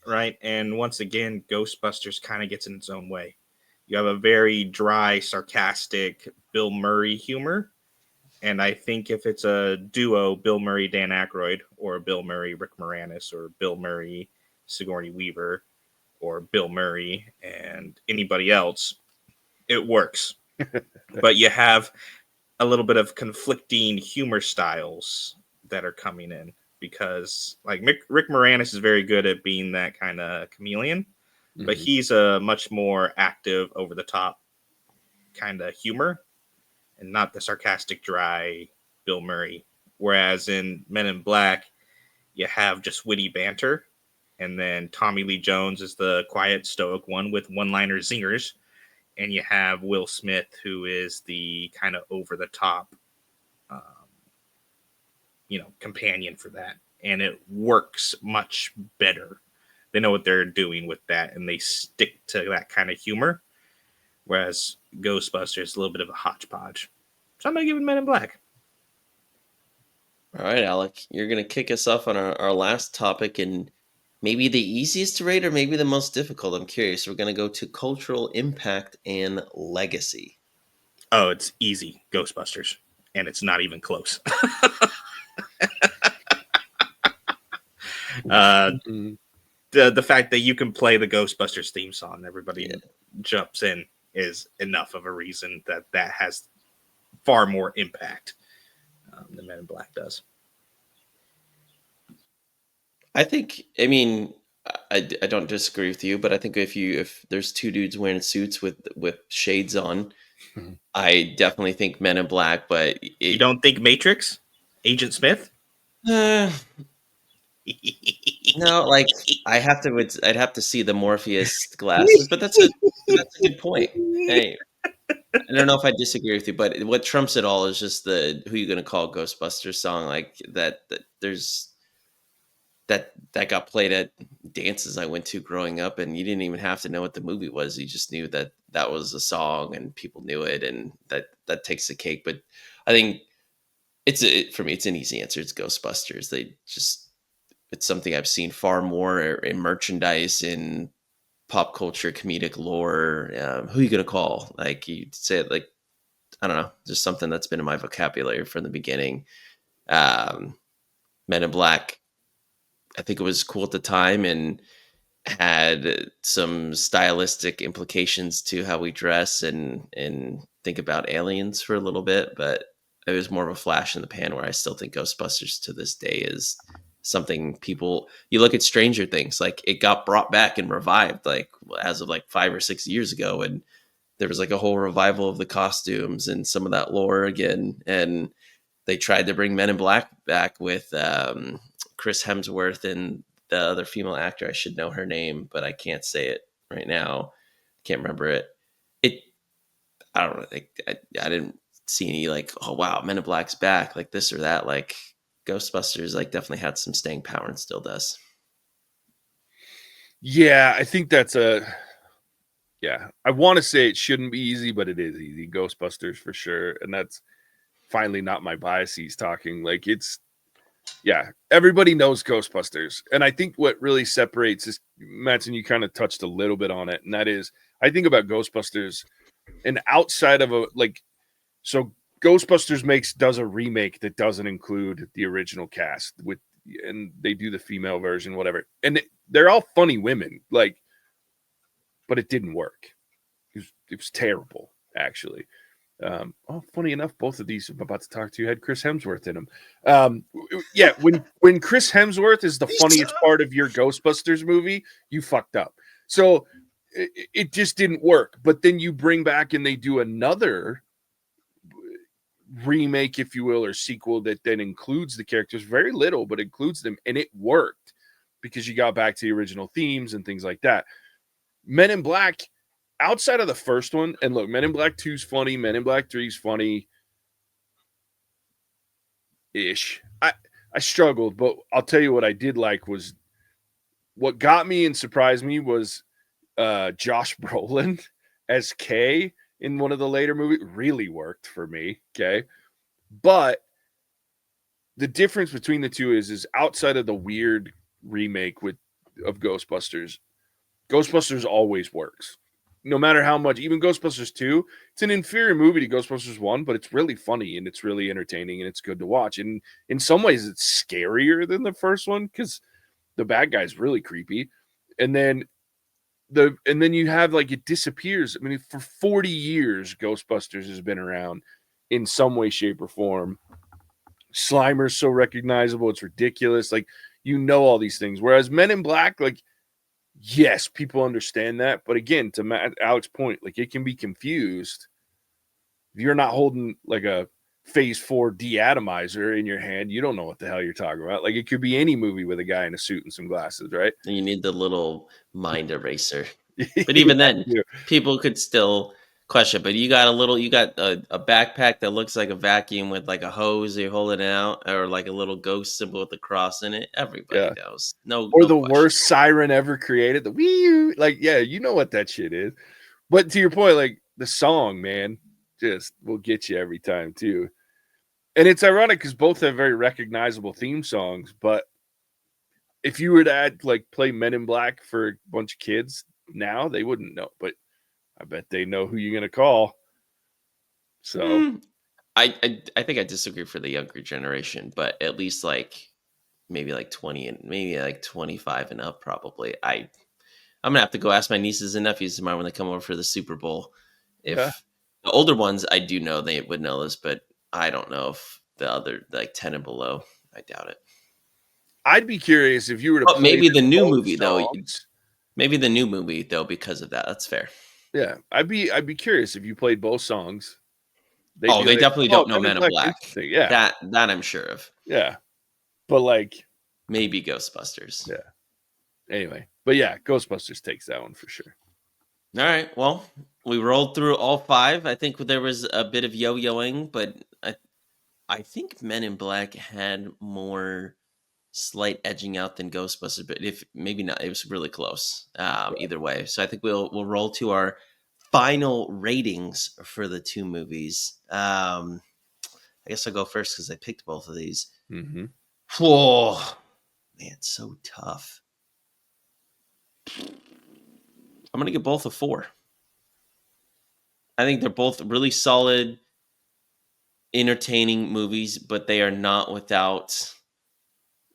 Speaker 3: right? And once again, Ghostbusters kind of gets in its own way. You have a very dry, sarcastic Bill Murray humor. And I think if it's a duo, Bill Murray, Dan Aykroyd, or Bill Murray, Rick Moranis, or Bill Murray, Sigourney Weaver, or Bill Murray and anybody else, it works. But you have a little bit of conflicting humor styles that are coming in because like Rick Moranis is very good at being that kind of chameleon, but he's a much more active, over the top kind of humor and not the sarcastic, dry Bill Murray. Whereas in Men in Black, you have just witty banter, and then Tommy Lee Jones is the quiet, stoic one with one-liner zingers, and you have Will Smith, who is the kind of over-the-top, companion for that, and it works much better. They know what they're doing with that, and they stick to that kind of humor. Whereas Ghostbusters is a little bit of a hodgepodge. So I'm going to give it Men in Black.
Speaker 2: All right, Alec, you're going to kick us off on our last topic, and maybe the easiest to rate or maybe the most difficult. I'm curious. We're going to go to cultural impact and legacy.
Speaker 3: Oh, it's easy. Ghostbusters. And it's not even close. The fact that you can play the Ghostbusters theme song, everybody jumps in, is enough of a reason that has far more impact than Men in Black does.
Speaker 2: I don't disagree with you, but I think if there's two dudes wearing suits with shades on, I definitely think Men in Black. But
Speaker 3: you don't think Matrix, Agent Smith?
Speaker 2: No, like I'd have to see the Morpheus glasses, but that's a good point. Hey, I don't know if I disagree with you, but what trumps it all is just the "Who You Gonna Call Ghostbusters" song, like that there's that got played at dances I went to growing up, and you didn't even have to know what the movie was. You just knew that was a song and people knew it, and that takes the cake. But I think for me, it's an easy answer. It's Ghostbusters. It's something I've seen far more in merchandise, in pop culture, comedic lore. Who you gonna call? Like you say, like I don't know, just something that's been in my vocabulary from the beginning. Men in Black, I think it was cool at the time and had some stylistic implications to how we dress and think about aliens for a little bit, but it was more of a flash in the pan, where I still think Ghostbusters to this day is something you look at Stranger Things, like it got brought back and revived like as of like 5 or 6 years ago, and there was like a whole revival of the costumes and some of that lore again, and they tried to bring Men in Black back with Chris Hemsworth and the other female actor. I should know her name, but I can't say it right now. Can't remember it. I don't know. I didn't see any like, oh wow, Men in Black's back, like this or that. Like Ghostbusters, like definitely had some staying power and still does.
Speaker 1: Yeah, I think that's I want to say it shouldn't be easy, but it is easy. Ghostbusters for sure, and that's finally not my biases talking. Like it's Yeah, everybody knows Ghostbusters. And I think what really separates is, Mattson, you kind of touched a little bit on it, and that is, I think about Ghostbusters and outside of so Ghostbusters does a remake that doesn't include the original cast and they do the female version, whatever. And they're all funny women, like, but it didn't work. It was terrible, actually. Funny enough, both of these I'm about to talk to had Chris Hemsworth in them. Yeah, when Chris Hemsworth is the funniest part of your Ghostbusters movie, you fucked up. So it just didn't work. But then you bring back and they do another remake, if you will, or sequel that then includes the characters, very little, but includes them, and it worked because you got back to the original themes and things like that. Men in Black, outside of the first one, and look, Men in Black 2 is funny, Men in Black 3 is funny ish. I struggled, but I'll tell you what I did like was what got me and surprised me was Josh Brolin as Kay in one of the later movies really worked for me. Okay. But the difference between the two is outside of the weird remake of Ghostbusters always works. No matter how much, even Ghostbusters 2, it's an inferior movie to Ghostbusters 1, but it's really funny and it's really entertaining and it's good to watch. And in some ways, it's scarier than the first one because the bad guy's really creepy. And then you have like it disappears. I mean, for 40 years, Ghostbusters has been around in some way, shape, or form. Slimer's so recognizable, it's ridiculous. Like, you know all these things. Whereas Men in Black, like, yes, people understand that. But again, to Alec's point, like, it can be confused. If you're not holding like a phase 4 deatomizer in your hand, you don't know what the hell you're talking about. Like, it could be any movie with a guy in a suit and some glasses, right?
Speaker 2: And you need the little mind eraser. But even then, people could still question. But you got a backpack that looks like a vacuum with like a hose you're holding out, or like a little ghost symbol with a cross in it. Everybody knows. No,
Speaker 1: or
Speaker 2: no
Speaker 1: the
Speaker 2: question.
Speaker 1: worst siren ever created. The wee, like, yeah, you know what that shit is. But to your point, like, the song, man, just will get you every time too. And it's ironic because both have very recognizable theme songs. But if you were to play Men in Black for a bunch of kids now, they wouldn't know. But I bet they know who you're gonna call. So
Speaker 2: I think I disagree for the younger generation, but at least like maybe like 20 and maybe like 25 and up, probably. I'm gonna have to go ask my nieces and nephews tomorrow when they come over for the Super Bowl. If the older ones, I do know they would know this, but I don't know if the other like 10 and below. I doubt it.
Speaker 1: I'd be curious if you were to play
Speaker 2: maybe the new movie
Speaker 1: songs.
Speaker 2: though. Maybe the new movie though, because of that. That's fair.
Speaker 1: Yeah, I'd be curious if you played both songs.
Speaker 2: They definitely don't know Men in Black.
Speaker 1: Yeah,
Speaker 2: that I'm sure of.
Speaker 1: Yeah, but like
Speaker 2: maybe Ghostbusters.
Speaker 1: Yeah. Anyway, but yeah, Ghostbusters takes that one for sure.
Speaker 2: All right. Well, we rolled through all 5. I think there was a bit of yo-yoing, but I think Men in Black had more slight edging out than Ghostbusters, but if maybe not, it was really close. Either way, so I think we'll roll to our final ratings for the 2 movies. I guess I'll go first because I picked both of these.
Speaker 1: Mm-hmm.
Speaker 2: Whoa, man, it's so tough. I'm gonna give both a 4. I think they're both really solid, entertaining movies, but they are not without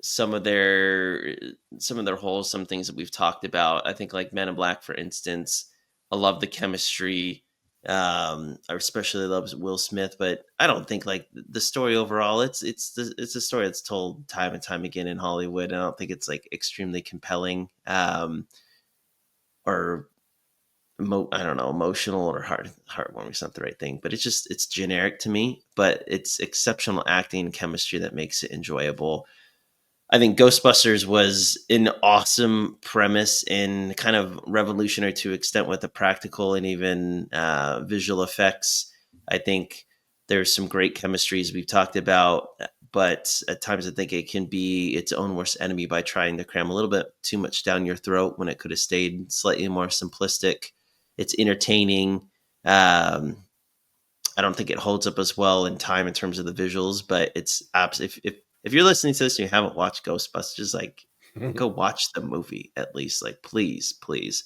Speaker 2: some of their holes, some things that we've talked about. I think like Men in Black, for instance, I love the chemistry. I especially love Will Smith, but I don't think like the story overall. It's a story that's told time and time again in Hollywood. I don't think it's like extremely compelling, or I don't know, emotional or heartwarming is not the right thing, but it's generic to me. But it's exceptional acting and chemistry that makes it enjoyable. I think Ghostbusters was an awesome premise and kind of revolutionary to extent with the practical and even visual effects. I think there's some great chemistries we've talked about, but at times I think it can be its own worst enemy by trying to cram a little bit too much down your throat when it could have stayed slightly more simplistic. It's entertaining. I don't think it holds up as well in time in terms of the visuals, but it's if if you're listening to this and you haven't watched Ghostbusters, like, go watch the movie at least. Like, please, please.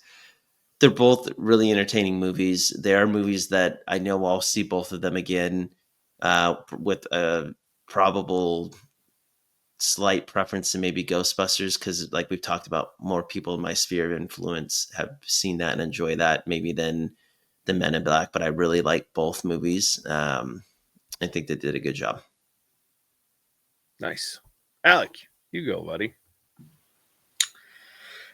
Speaker 2: They're both really entertaining movies. They are movies that I know I'll see both of them again, with a probable slight preference to maybe Ghostbusters, because like we've talked about, more people in my sphere of influence have seen that and enjoy that maybe than the Men in Black. But I really like both movies. I think they did a good job.
Speaker 1: Nice. Alec, you go, buddy.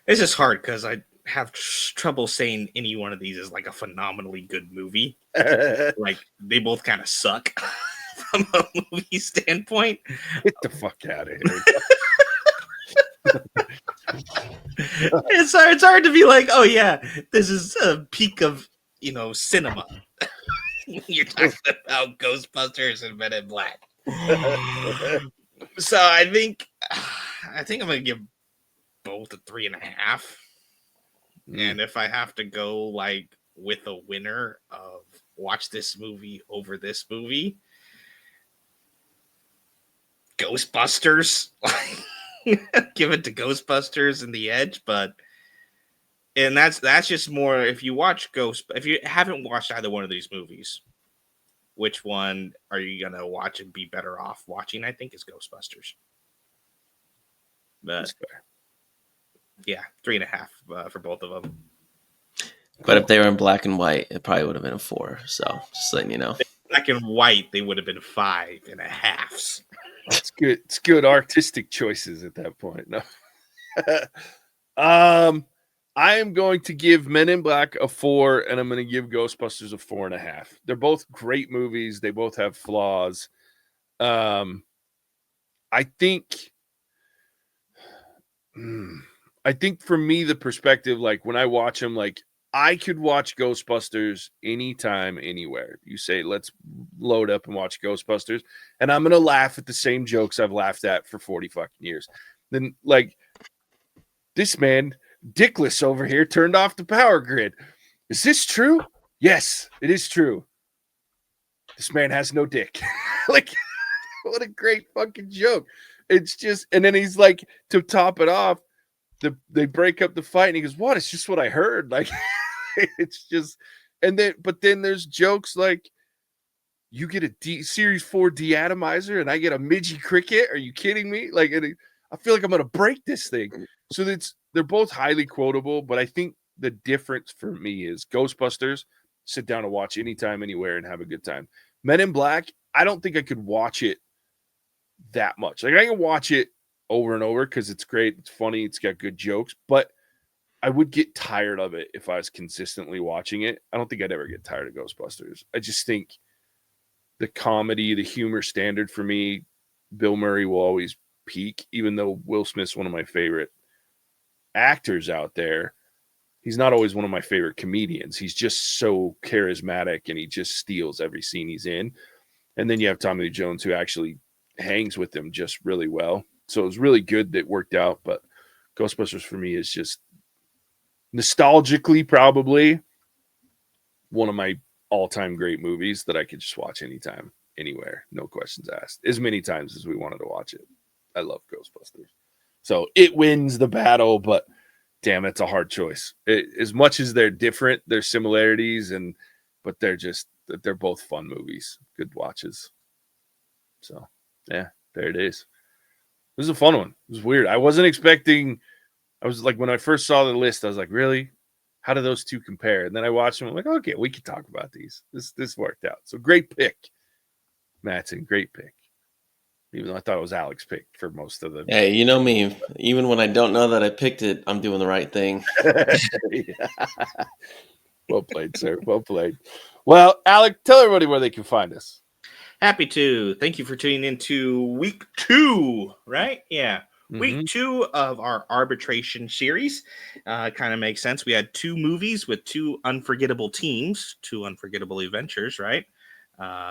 Speaker 3: This is hard because I have trouble saying any one of these is like a phenomenally good movie. Like, they both kind of suck from a movie standpoint.
Speaker 1: Get the fuck out of here.
Speaker 3: It's hard to be like, oh yeah, this is a peak of, cinema. You're talking about Ghostbusters and Men in Black. So I think I'm gonna give both a 3.5. And if I have to go like with a winner of watch this movie over this movie, Ghostbusters. Give it to Ghostbusters and The Edge, and that's just more if you watch if you haven't watched either one of these movies, which one are you gonna watch and be better off watching? I think is Ghostbusters. But yeah, 3.5 for both of them.
Speaker 2: But if they were in black and white, it probably would have been a 4. So just letting you know.
Speaker 3: Black and white, they would have been 5.5s.
Speaker 1: It's good. It's good artistic choices at that point. No. I am going to give Men in Black a 4, and I'm going to give Ghostbusters a 4.5. They're both great movies. They both have flaws. I think for me, the perspective, like when I watch them, like I could watch Ghostbusters anytime, anywhere. You say, let's load up and watch Ghostbusters, and I'm going to laugh at the same jokes I've laughed at for 40 fucking years. Then, like, this man, Dickless over here, turned off the power grid. Is this true? Yes, it is true. This man has no dick. Like, what a great fucking joke. It's just, and then he's like, to top it off, they break up the fight, and he goes, "What? It's just what I heard." Like, it's just, but then there's jokes like, "You get a Series 4 deatomizer, and I get a Midgie cricket. Are you kidding me?" Like, I feel like I'm gonna break this thing. So they're both highly quotable, but I think the difference for me is Ghostbusters, sit down and watch anytime, anywhere, and have a good time. Men in Black, I don't think I could watch it that much. Like, I can watch it over and over because it's great, it's funny, it's got good jokes, but I would get tired of it if I was consistently watching it. I don't think I'd ever get tired of Ghostbusters. I just think the comedy, the humor standard for me, Bill Murray will always peak, even though Will Smith's one of my favorite actors out there. He's not always one of my favorite comedians. He's just so charismatic, and he just steals every scene he's in. And then you have Tommy Lee Jones, who actually hangs with him just really well. So it was really good that it worked out. But Ghostbusters for me is just nostalgically probably one of my all-time great movies that I could just watch anytime, anywhere, no questions asked, as many times as we wanted to watch it. I love Ghostbusters. So it wins the battle, but damn, it's a hard choice. As much as they're different, there's similarities, but they're both fun movies, good watches. So yeah, there it is. It was a fun one. It was weird. I wasn't expecting. I was like, when I first saw the list, I was like, really? How do those two compare? And then I watched them. I'm like, okay, we can talk about these. This worked out. So great pick, Mattson. Great pick. Even though I thought it was Alec's pick for most of the.
Speaker 2: Hey, you know me. Even when I don't know that I picked it, I'm doing the right thing.
Speaker 1: Well played, sir. Well played. Well, Alec, tell everybody where they can find us.
Speaker 3: Happy to. Thank you for tuning into week 2, right? Yeah. Week 2 of our arbitration series. Kind of makes sense. We had 2 movies with 2 unforgettable teams, 2 unforgettable adventures, right?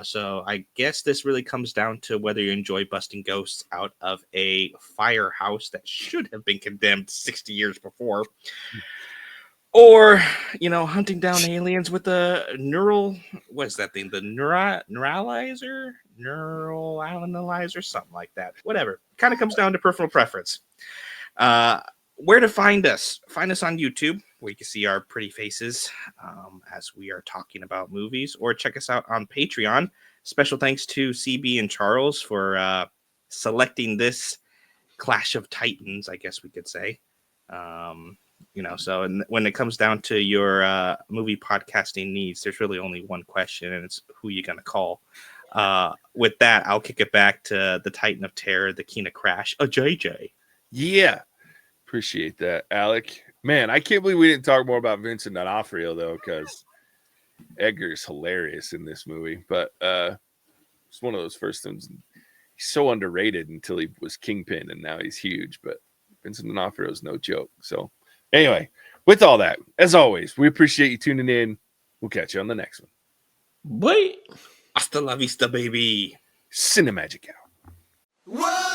Speaker 3: So I guess this really comes down to whether you enjoy busting ghosts out of a firehouse that should have been condemned 60 years before, or, hunting down aliens with a neural, what is that thing? The neuralizer? neural analyzer, something like that. Whatever. Kind of comes down to personal preference. Where to find us? Find us on YouTube, where you can see our pretty faces as we are talking about movies, or check us out on Patreon. Special thanks to CB and Charles for selecting this Clash of Titans, I guess we could say. So when it comes down to your movie podcasting needs, there's really only one question, and it's who you gonna call. With that, I'll kick it back to the Titan of Terror, the King of Crash, JJ.
Speaker 1: Yeah. Appreciate that, Alec. Man, I can't believe we didn't talk more about Vincent D'Onofrio, though, because Edgar's hilarious in this movie. But it's one of those first things. He's so underrated until he was Kingpin, and now he's huge. But Vincent D'Onofrio is no joke. So anyway, with all that, as always, we appreciate you tuning in. We'll catch you on the next one.
Speaker 2: Wait.
Speaker 3: Hasta la vista, baby.
Speaker 1: Cinemagic out.
Speaker 4: Whoa!